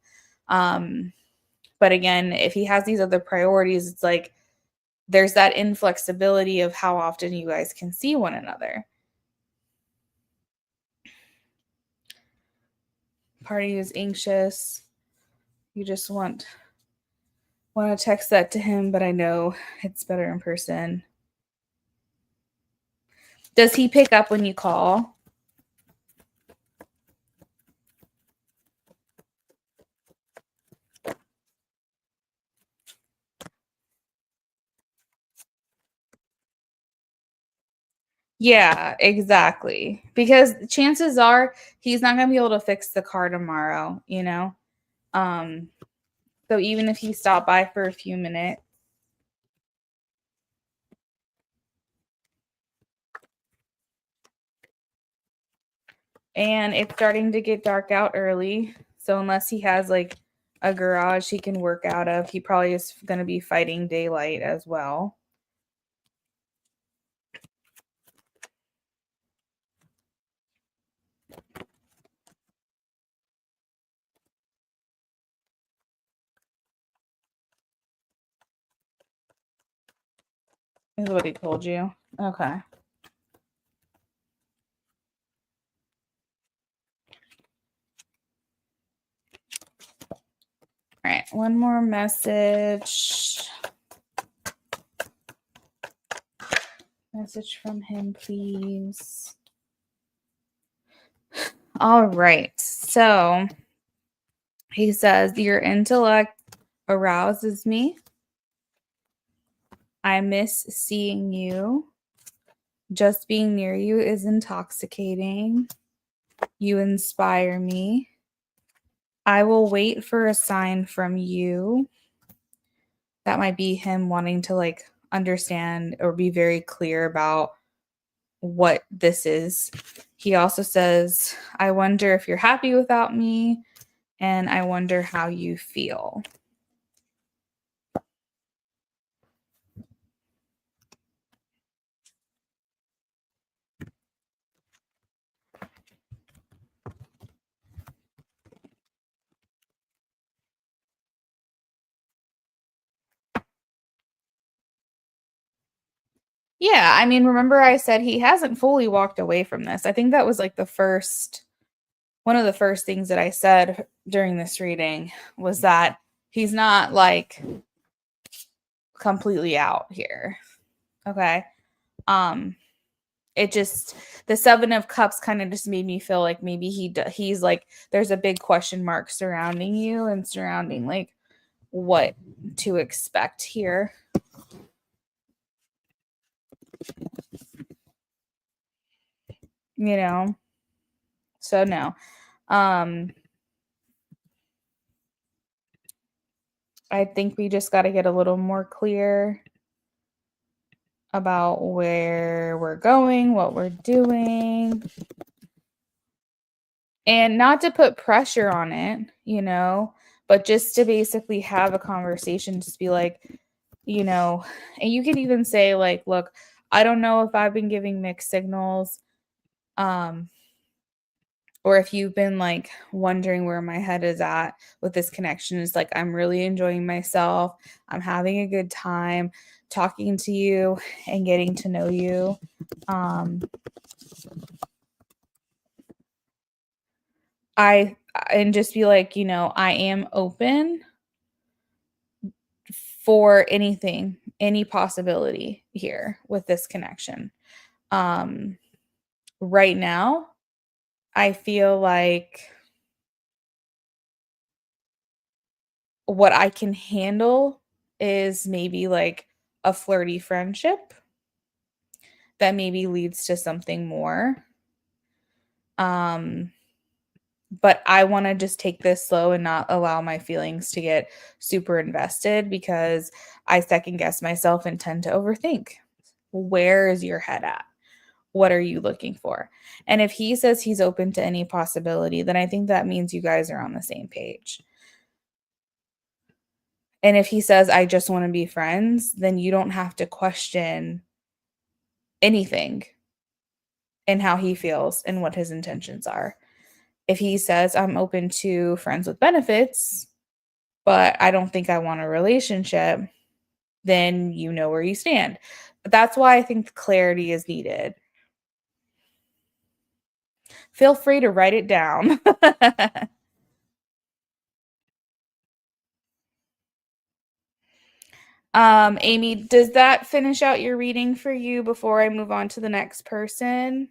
But again, if he has these other priorities, it's like there's that inflexibility of how often you guys can see one another. Part of you is anxious. You just want to text that to him, but I know it's better in person. Does he pick up when you call? Yeah, exactly. Because chances are he's not going to be able to fix the car tomorrow, Um, so even if he stopped by for a few minutes, and it's starting to get dark out early. So unless he has like a garage he can work out of, he probably is going to be fighting daylight as well. Is what he told you. Okay. All right, one more message. Message from him, please. All right. So he says, your intellect arouses me. I miss seeing you. Just being near you is intoxicating. You inspire me. I will wait for a sign from you. That might be him wanting to like understand or be very clear about what this is. He also says, I wonder if you're happy without me, and I wonder how you feel. Yeah, I mean, remember I said he hasn't fully walked away from this. I think that was like one of the first things that I said during this reading was that he's not like completely out here. Okay. Um it just the 7 of Cups kind of just made me feel like maybe he's like there's a big question mark surrounding you and surrounding like what to expect here. You know. So no. Um I think we just got to get a little more clear about where we're going, what we're doing, and not to put pressure on it, you know, but just to basically have a conversation, just be like, you know, and you could even say like, look, I don't know if I've been giving mixed signals, um, or if you've been like wondering where my head is at with this connection. Is like, I'm really enjoying myself. I'm having a good time talking to you and getting to know you. Um, and just be like, you know, I am open for anything, any possibility here with this connection. Um, right now, I feel like what I can handle is maybe like a flirty friendship that maybe leads to something more. Um, but I want to just take this slow and not allow my feelings to get super invested because I second guess myself and tend to overthink. Where is your head at? What are you looking for? And if he says he's open to any possibility, then I think that means you guys are on the same page. And if he says, I just want to be friends, then you don't have to question anything and how he feels and what his intentions are. If he says, I'm open to friends with benefits, but I don't think I want a relationship, then you know where you stand. That's why I think clarity is needed. Feel free to write it down. Amy, does that finish out your reading for you before I move on to the next person?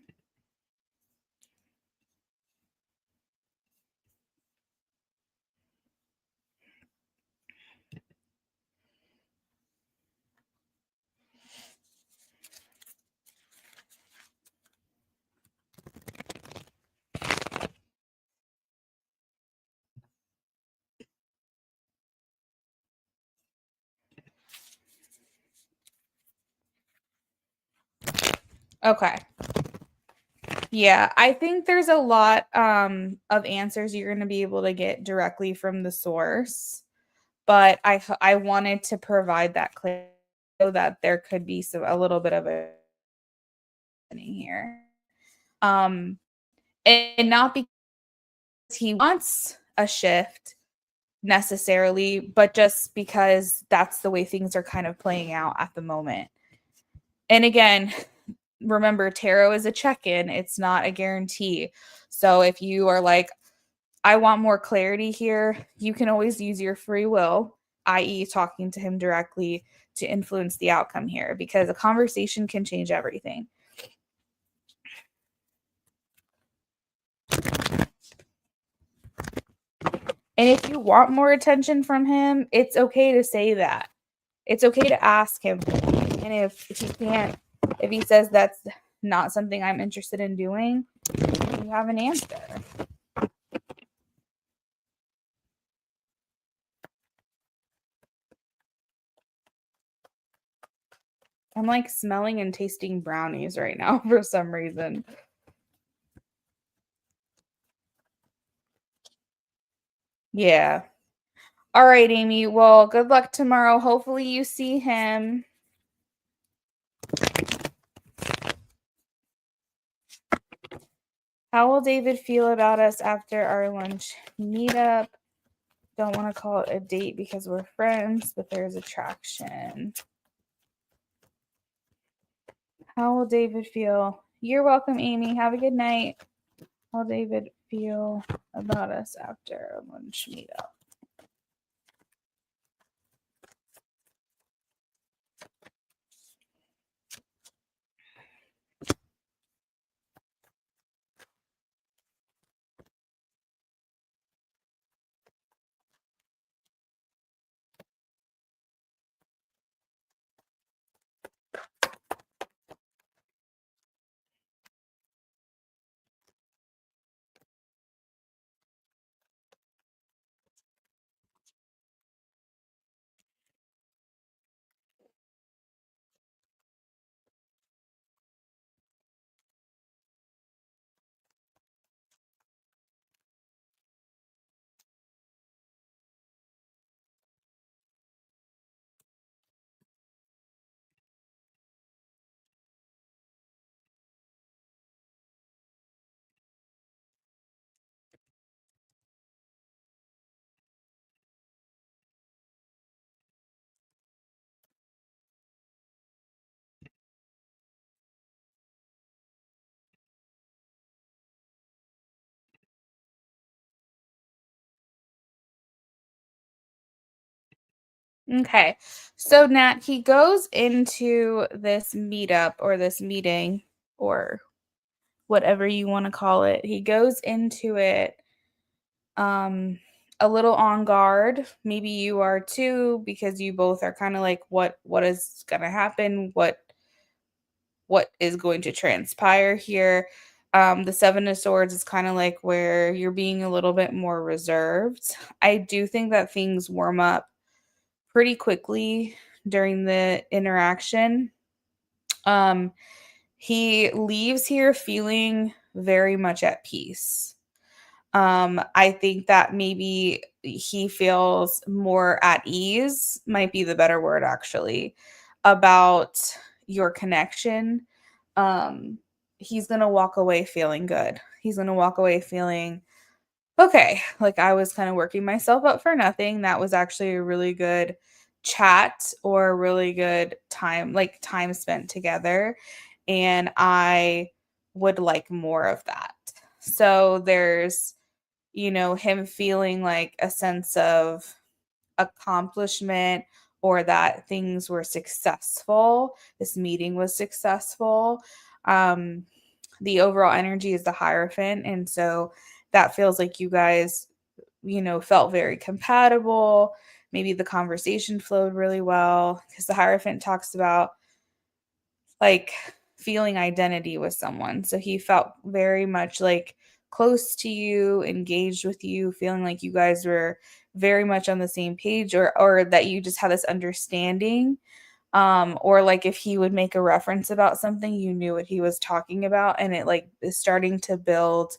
Okay. Yeah, I think there's a lot of answers you're going to be able to get directly from the source, but I wanted to provide that clarity so that there could be a little bit of a here. Um and not because he wants a shift necessarily, but just because that's the way things are kind of playing out at the moment. And again, remember, tarot is a check-in. It's not a guarantee. So if you are like, I want more clarity here, you can always use your free will, i.e., talking to him directly to influence the outcome here, because a conversation can change everything. And if you want more attention from him, it's okay to say that. It's okay to ask him. And if he can't, if he says that's not something I'm interested in doing, you have an answer. I'm like smelling and tasting brownies right now for some reason. Yeah. All right, Amy. Well, good luck tomorrow. Hopefully you see him. How will David feel about us after our lunch meetup? Don't want to call it a date because we're friends, but there's attraction. How will David feel? You're welcome, Amy. Have a good night. How will David feel about us after our lunch meetup? Okay. So Nat, he goes into this meetup or this meeting or whatever you want to call it. He goes into it um a little on guard. Maybe you are too, because you both are kind of like what is going to happen? What is going to transpire here? The Seven of Swords is kind of like where you're being a little bit more reserved. I do think that things warm up pretty quickly during the interaction. Um, he leaves here feeling very much at peace. I think that maybe he feels more at ease, might be the better word actually, about your connection. Um, he's going to walk away feeling good. He's going to walk away feeling okay, like I was kind of working myself up for nothing. That was actually a really good chat or a really good time, like time spent together. And I would like more of that. So there's, him feeling like a sense of accomplishment or that things were successful. This meeting was successful. Um, the overall energy is the Hierophant. And so that feels like you guys, felt very compatible. Maybe the conversation flowed really well because the Hierophant talks about like feeling identity with someone. So he felt very much like close to you, engaged with you, feeling like you guys were very much on the same page or that you just had this understanding. Or like if he would make a reference about something, you knew what he was talking about, and it like is starting to build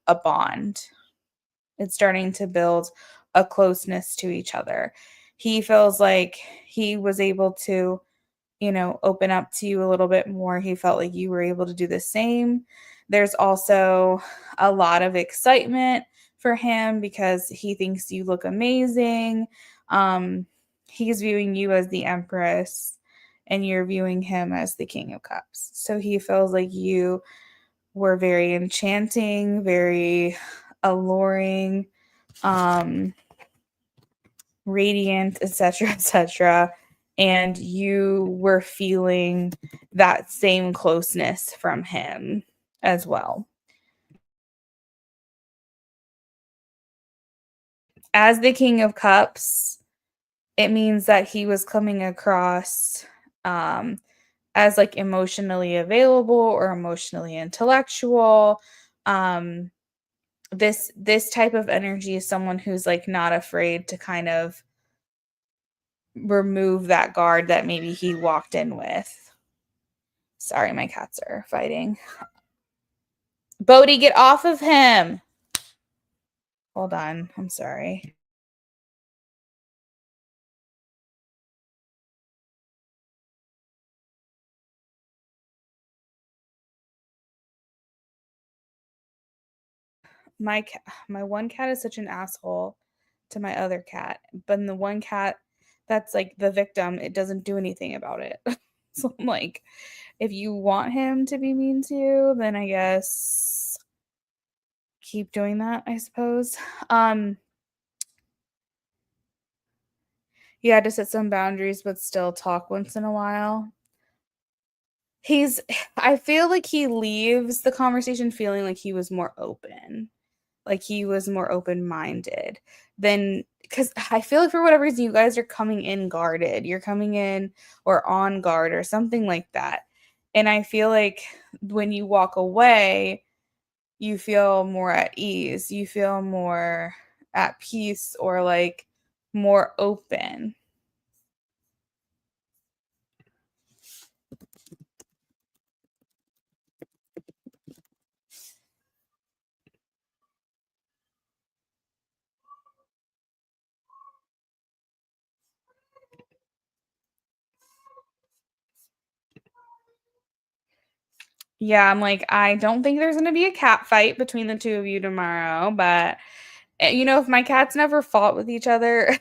a bond. It's starting to build a closeness to each other. He feels like he was able to, open up to you a little bit more. He felt like you were able to do the same. There's also a lot of excitement for him because he thinks you look amazing. He's viewing you as the Empress. and you're viewing him as the King of Cups. So he feels like you were very enchanting, very alluring, um, radiant, etc., etc. And you were feeling that same closeness from him as well. As the King of Cups, it means that he was coming across um, as like emotionally available or emotionally intellectual. Um, this type of energy is someone who's like not afraid to kind of remove that guard that maybe he walked in with. Sorry, my cats are fighting. Bodhi, get off of him. Hold on. I'm sorry. My one cat is such an asshole to my other cat, but the one cat that's like the victim, it doesn't do anything about it. So I'm like, if you want him to be mean to you, then I guess keep doing that, I suppose. Um you had to set some boundaries but still talk once in a while. He's I feel like he leaves the conversation feeling like he was more open. Like he was more open-minded than because I feel like for whatever reason you guys are coming in guarded. You're coming in or on guard or something like that. And I feel like when you walk away, you feel more at ease. You feel more at peace or like more open. Yeah, I'm like, I don't think there's gonna be a cat fight between the two of you tomorrow, but if my cats never fought with each other,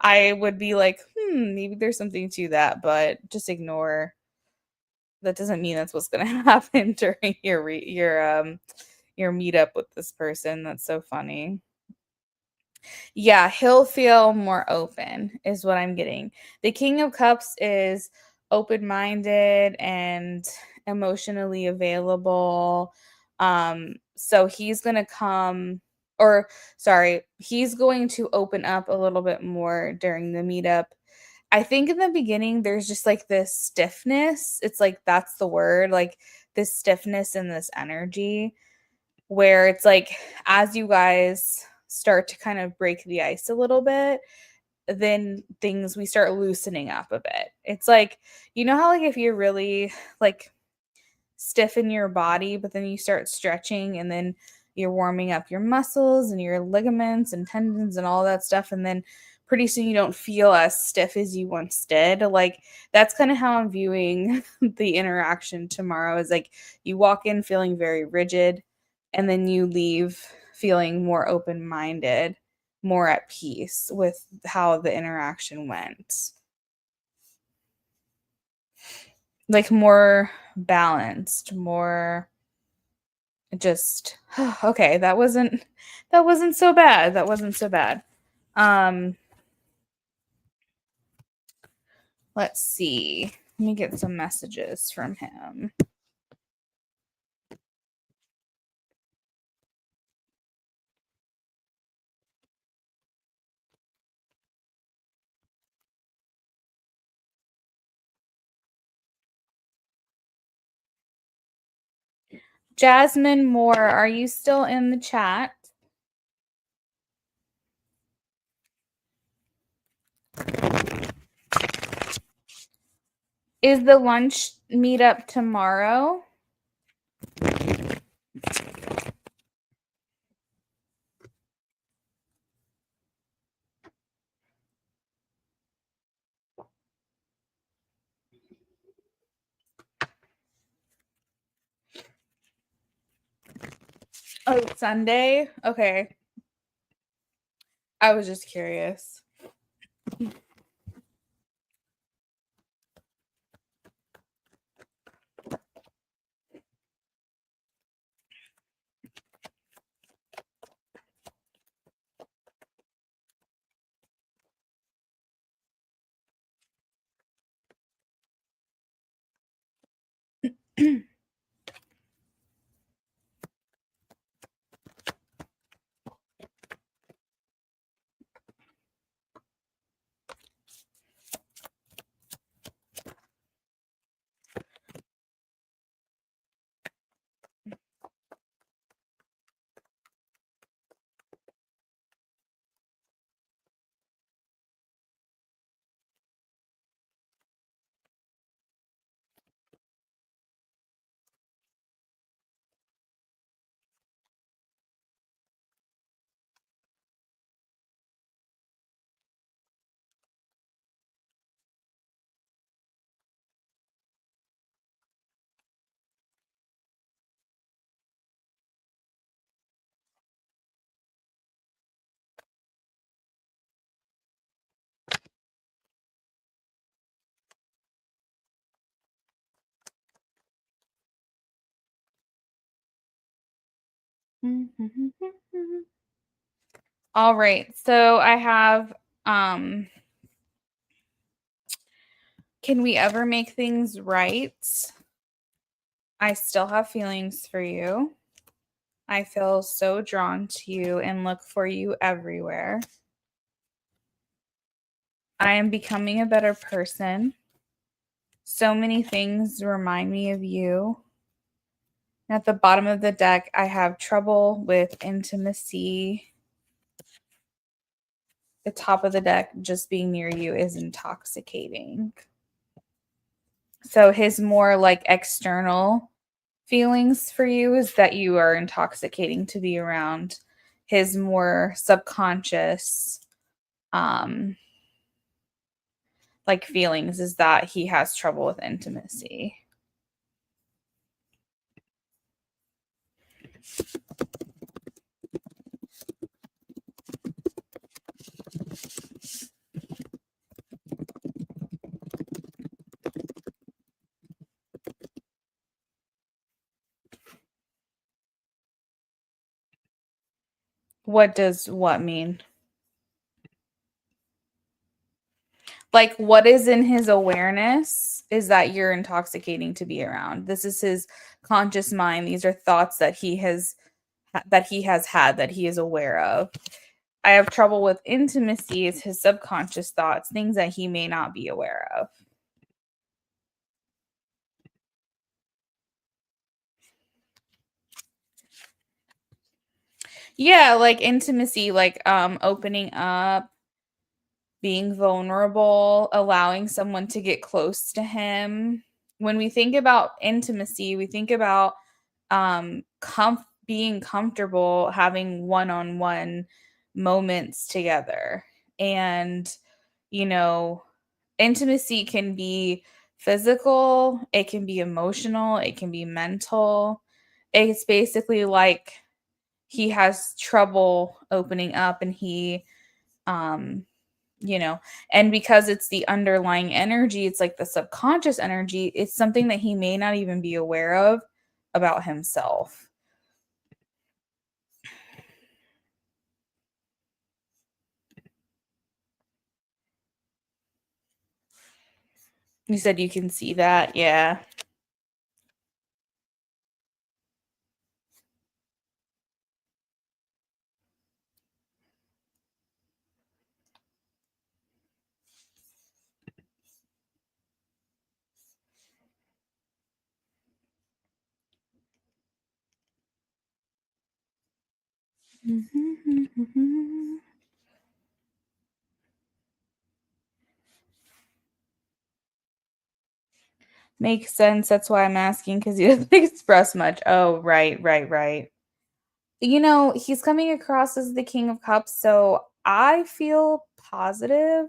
I would be like, maybe there's something to that, but just ignore. That doesn't mean that's what's gonna happen during your meetup with this person. That's so funny. Yeah, he'll feel more open, is what I'm getting. The King of Cups is open minded and emotionally available. So he's going to come, or sorry, he's going to open up a little bit more during the meetup. I think in the beginning, there's just like this stiffness. It's like that's the word, like this stiffness and this energy where it's like as you guys start to kind of break the ice a little bit, then things we start loosening up a bit. It's like, how like if you're really like stiffen your body, but then you start stretching and then you're warming up your muscles and your ligaments and tendons and all that stuff. And then pretty soon you don't feel as stiff as you once did. Like that's kind of how I'm viewing the interaction tomorrow is like you walk in feeling very rigid and then you leave feeling more open minded, more at peace with how the interaction went. Like more balanced, more just okay, that wasn't so bad. That wasn't so bad. Um let's see. Let me get some messages from him. Jasmine Moore, are you still in the chat? Is the lunch meetup tomorrow? Oh, Sunday? Okay. I was just curious. All right. So I have can we ever make things right? I still have feelings for you. I feel so drawn to you and look for you everywhere. I am becoming a better person. So many things remind me of you. At the bottom of the deck, I have trouble with intimacy. The top of the deck, just being near you is intoxicating. So his more like external feelings for you is that you are intoxicating to be around. His more subconscious like feelings is that he has trouble with intimacy. What does what mean? Like what is in his awareness is that you're intoxicating to be around. This is his conscious mind. These are thoughts that he has had that he is aware of. I have trouble with intimacy is his subconscious thoughts, things that he may not be aware of. Yeah, like intimacy, like opening up, being vulnerable, allowing someone to get close to him. When we think about intimacy, we think about being comfortable having one-on-one moments together. And you know, intimacy can be physical, it can be emotional, it can be mental. It's basically like he has trouble opening up and he um you know, and because it's the underlying energy, it's like the subconscious energy, it's something that he may not even be aware of about himself. You said you can see that, yeah. Makes sense. That's why I'm asking because he doesn't express much. Oh, right, right, right. You know, he's coming across as the King of Cups, so I feel positive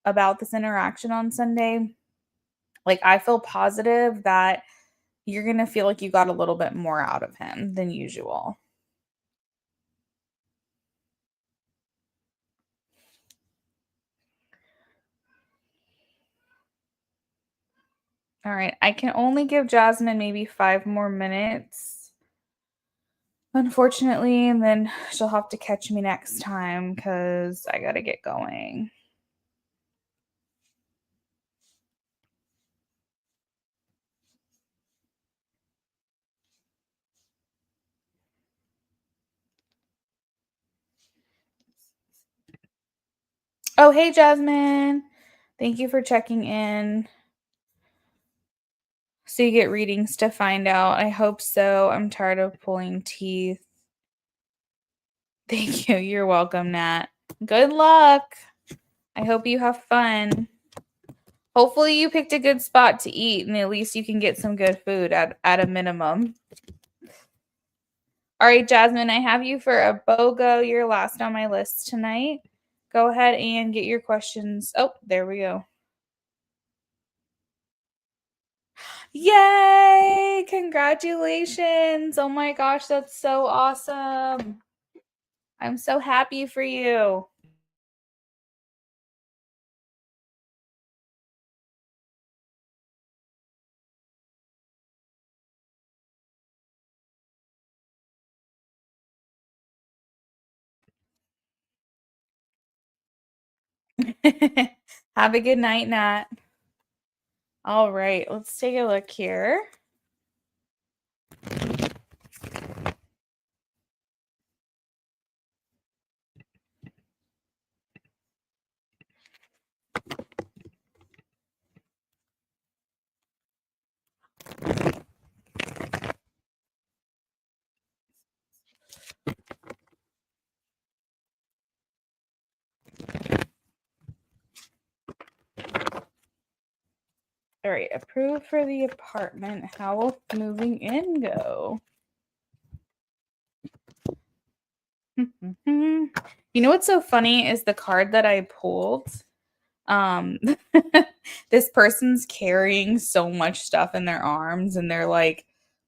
about this interaction on Sunday. Like, I feel positive that you're going to feel like you got a little bit more out of him than usual. All right. I can only give Jasmine maybe 5 more minutes, unfortunately, and then she'll have to catch me next time because I got to get going. Oh, hey, Jasmine. Thank you for checking in. So you get readings to find out. I hope so. I'm tired of pulling teeth. Thank you. You're welcome, Nat. Good luck. I hope you have fun. Hopefully you picked a good spot to eat and at least you can get some good food at a minimum. All right, Jasmine, I have you for a BOGO. You're last on my list tonight. Go ahead and get your questions. Oh, there we go. Yay! Congratulations. Oh my gosh, that's so awesome. I'm so happy for you. Have a good night, Nat. All right, let's take a look here. All right, approved for the apartment. How will moving in go? You know what's so funny is the card that I pulled. Um, this person's carrying so much stuff in their arms and they're like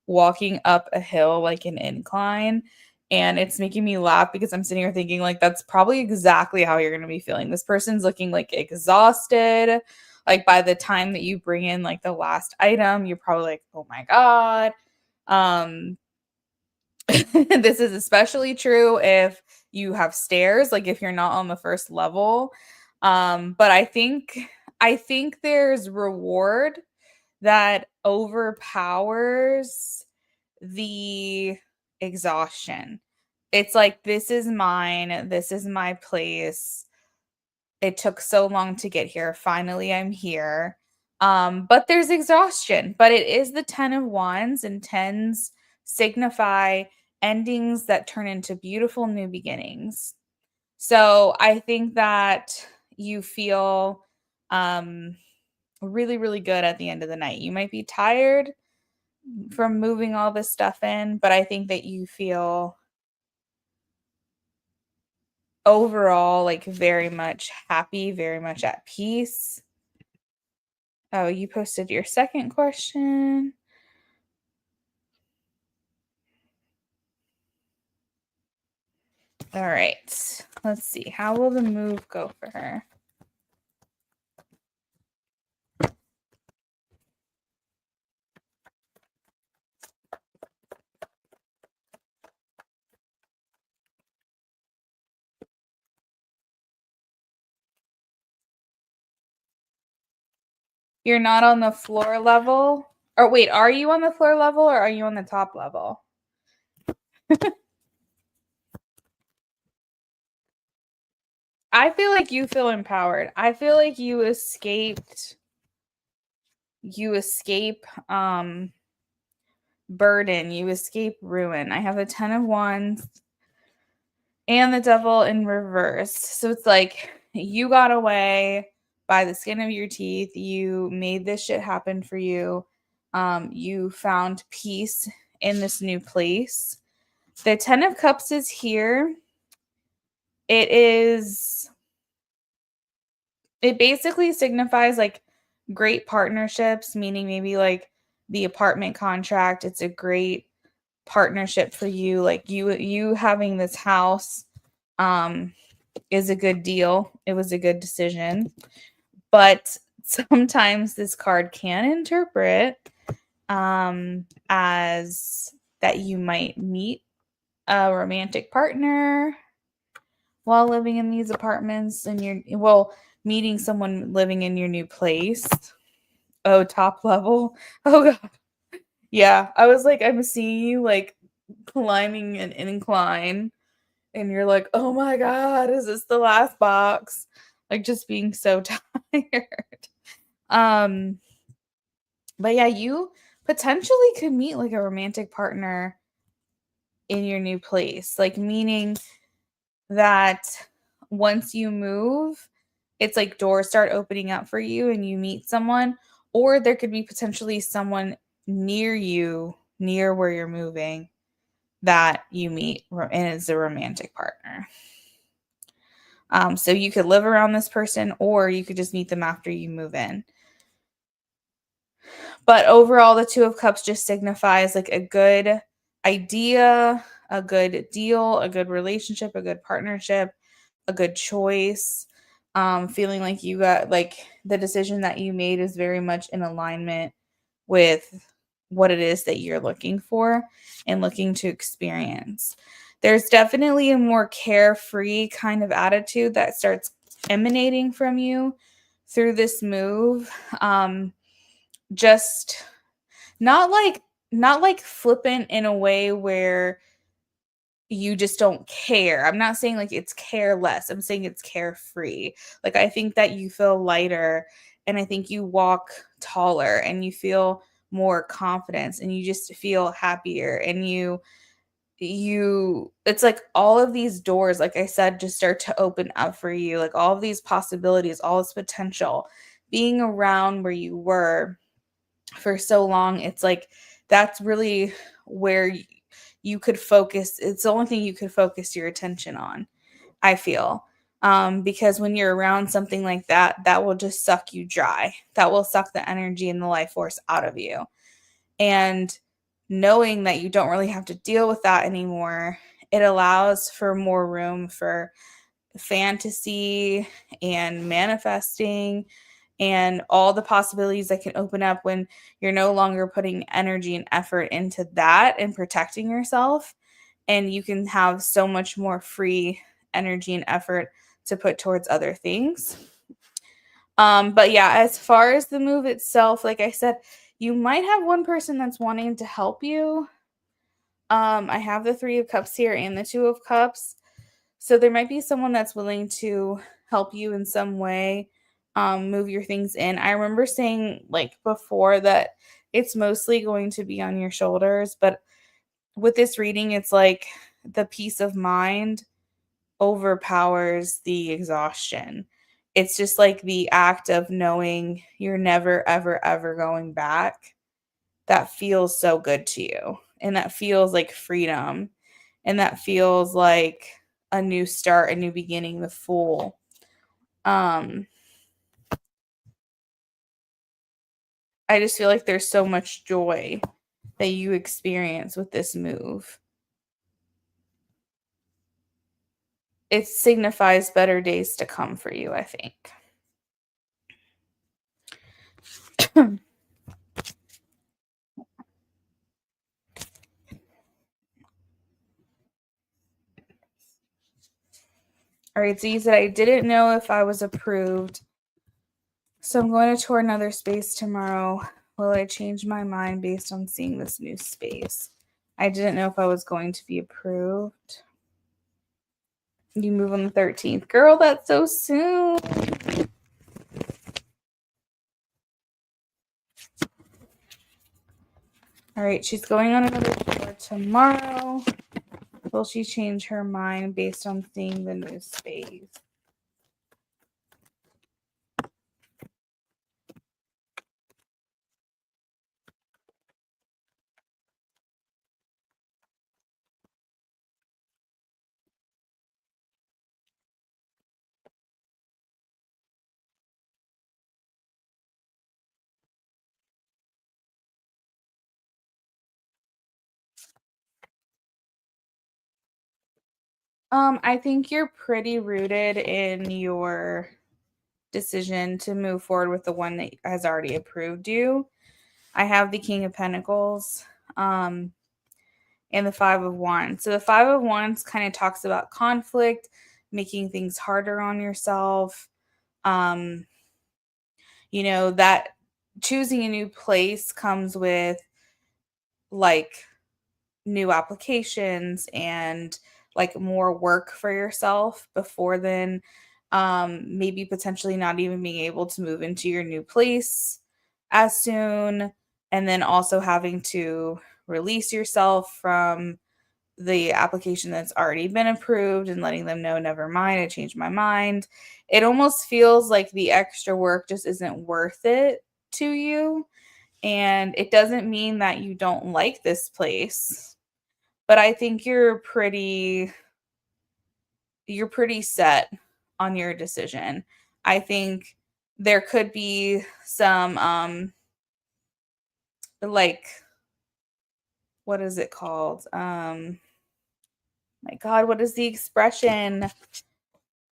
walking up a hill like an incline. And it's making me laugh because I'm sitting here thinking, like, that's probably exactly how you're going to be feeling. This person's looking like exhausted. Like, by the time that you bring in like the last item, you're probably like, oh my God. Um, this is especially true if you have stairs, like if you're not on the first level. But I think there's reward that overpowers the exhaustion. It's like, this is mine, this is my place. It took so long to get here. Finally, I'm here. But there's exhaustion. But it is the 10 of Wands, and tens signify endings that turn into beautiful new beginnings. So I think that you feel really, really good at the end of the night. You might be tired from moving all this stuff in, but I think that you feel overall like very much happy, very much at peace. Oh, you posted your second question. All right. Let's see. How will the move go for her? You're not on the floor level? Or wait, are you on the floor level or are you on the top level? I feel like you feel empowered. I feel like you escape burden, you escape ruin. I have the 10 of Wands and the devil in reverse. So it's like you got away by the skin of your teeth. You made this shit happen for you. You found peace in this new place. The 10 of Cups is here. It basically signifies like great partnerships, meaning maybe like the apartment contract. It's a great partnership for you. Like you having this house is a good deal. It was a good decision. But sometimes this card can interpret as that you might meet a romantic partner while living in these apartments, and meeting someone living in your new place. Oh, top level. Oh God. Yeah. I was like, I'm seeing you like climbing an incline and you're like, oh my God, is this the last box? like just being so tired. Um, but yeah, you potentially could meet like a romantic partner in your new place, like meaning that once you move, it's like doors start opening up for you and you meet someone, or there could be potentially someone near you, near where you're moving, that you meet and is a romantic partner. So you could live around this person, or you could just meet them after you move in. But overall, the Two of Cups just signifies like a good idea, a good deal, a good relationship, a good partnership, a good choice. Feeling like you got like the decision that you made is very much in alignment with what it is that you're looking for and looking to experience. There's definitely a more carefree kind of attitude that starts emanating from you through this move. Just not like flippant in a way where you just don't care. I'm not saying like it's careless. I'm saying it's carefree. Like I think that you feel lighter, and I think you walk taller and you feel more confidence and you just feel happier, and you it's like all of these doors, like I said, just start to open up for you, like all of these possibilities, all this potential. Being around where you were for so long, it's like that's really where you could focus. It's the only thing you could focus your attention on, I feel. Because when you're around something like that, that will just suck you dry. That will suck the energy and the life force out of you. And knowing that you don't really have to deal with that anymore, it allows for more room for fantasy and manifesting and all the possibilities that can open up when you're no longer putting energy and effort into that and protecting yourself. And you can have so much more free energy and effort to put towards other things. But yeah, as far as the move itself, like I said, you might have one person that's wanting to help you. I have the Three of Cups here and the Two of Cups. So there might be someone that's willing to help you in some way, move your things in. I remember saying like before that it's mostly going to be on your shoulders, but with this reading, it's like the peace of mind overpowers the exhaustion. It's just like the act of knowing you're never, ever, ever going back. That feels so good to you. And that feels like freedom. And that feels like a new start, a new beginning, the Fool. Um, I just feel like there's so much joy that you experience with this move. It signifies better days to come for you, I think. All right, so you said I didn't know if I was approved. So I'm going to tour another space tomorrow. Will I change my mind based on seeing this new space? I didn't know if I was going to be approved. You move on the 13th. Girl, that's so soon. All right, she's going on another tour tomorrow. Will she change her mind based on seeing the new space? I think you're pretty rooted in your decision to move forward with the one that has already approved you. I have the King of Pentacles, and the Five of Wands. So the Five of Wands kind of talks about conflict, making things harder on yourself. Um, that choosing a new place comes with like new applications and like more work for yourself before then. maybe potentially not even being able to move into your new place as soon, and then also having to release yourself from the application that's already been approved and letting them know, never mind, I changed my mind. It almost feels like the extra work just isn't worth it to you. And it doesn't mean that you don't like this place, but I think you're pretty set on your decision. I think there could be some like what is it called? My God, what is the expression?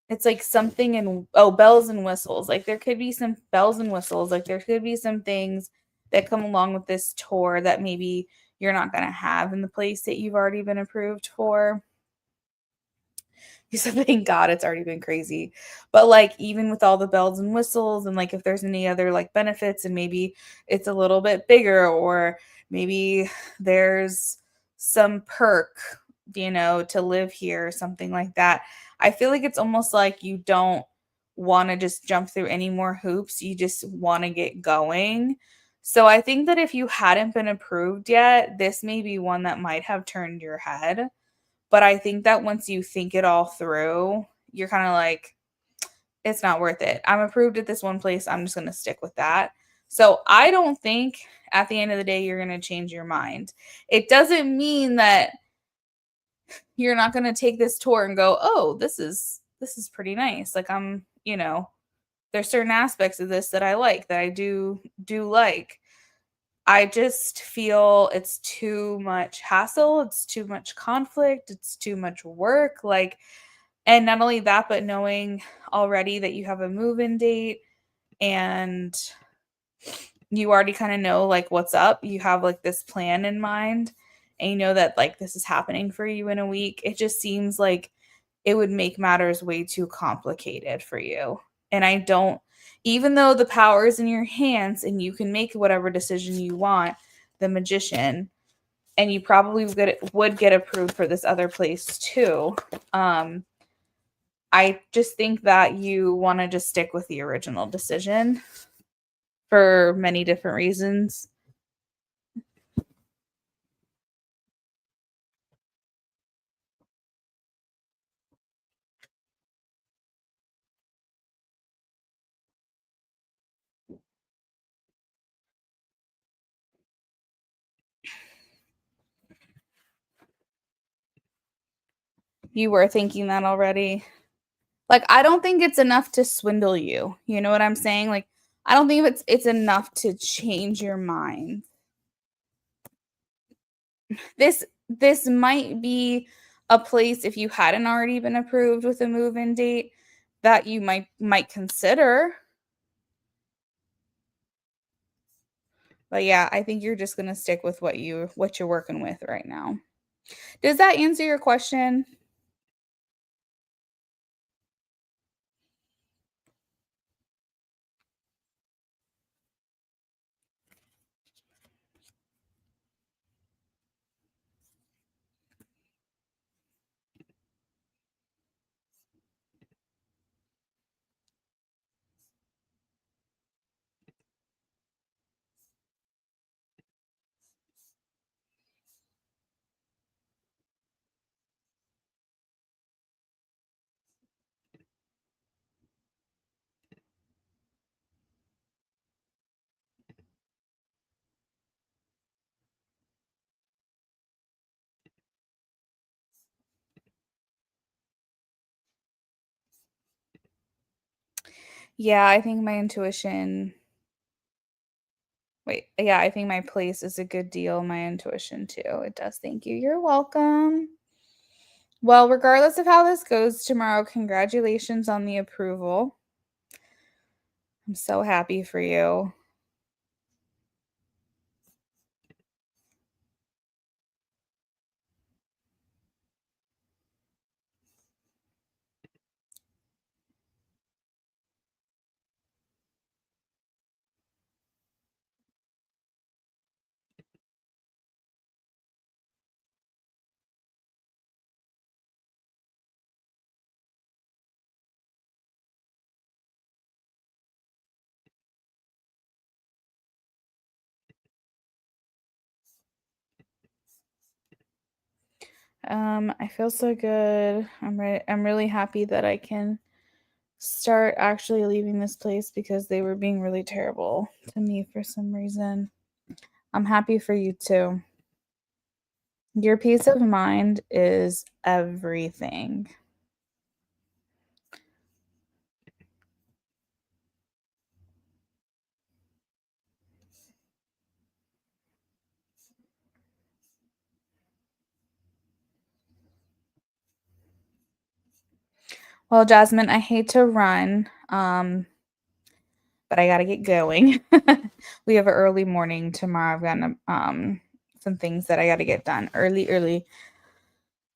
It's like something in bells and whistles. Like there could be some bells and whistles. Like there could be some things that come along with this tour that maybe you're not going to have in the place that you've already been approved for. You said thank God it's already been crazy. But like even with all the bells and whistles and like if there's any other like benefits and maybe it's a little bit bigger or maybe there's some perk, to live here or something like that. I feel like it's almost like you don't want to just jump through any more hoops. You just want to get going. So I think that if you hadn't been approved yet, this may be one that might have turned your head. But I think that once you think it all through, you're kind of like, it's not worth it. I'm approved at this one place. I'm just going to stick with that. So I don't think at the end of the day, you're going to change your mind. It doesn't mean that you're not going to take this tour and go, oh, this is pretty nice. Like there's certain aspects of this that I like, that I do like. I just feel it's too much hassle, it's too much conflict, it's too much work, like, and not only that, but knowing already that you have a move-in date and you already kind of know like what's up. You have like this plan in mind and you know that like this is happening for you in a week. It just seems like it would make matters way too complicated for you. And I don't, even though the power is in your hands and you can make whatever decision you want, the magician, and you probably would get approved for this other place too. I just think that you want to just stick with the original decision for many different reasons. You were thinking that already. Like I don't think it's enough to swindle you. You know what I'm saying? Like I don't think it's enough to change your mind. This might be a place if you hadn't already been approved with a move-in date that you might consider. But yeah, I think you're just going to stick with what you're working with right now. Does that answer your question? Yeah, I think my intuition Wait, yeah, I think my place is a good deal. My intuition too. It does. Thank you. You're welcome. Well, regardless of how this goes tomorrow, congratulations on the approval. I'm so happy for you. I feel so good. I'm really happy that I can start actually leaving this place because they were being really terrible to me for some reason. I'm happy for you too. Your peace of mind is everything. Well, Jasmine, I hate to run, but I gotta get going. We have an early morning tomorrow. I've got some things that I gotta get done early.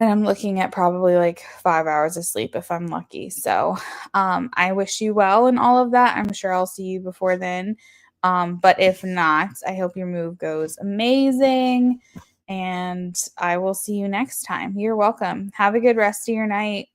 And I'm looking at probably like 5 hours of sleep if I'm lucky. So I wish you well and all of that. I'm sure I'll see you before then. But if not, I hope your move goes amazing. And I will see you next time. You're welcome. Have a good rest of your night.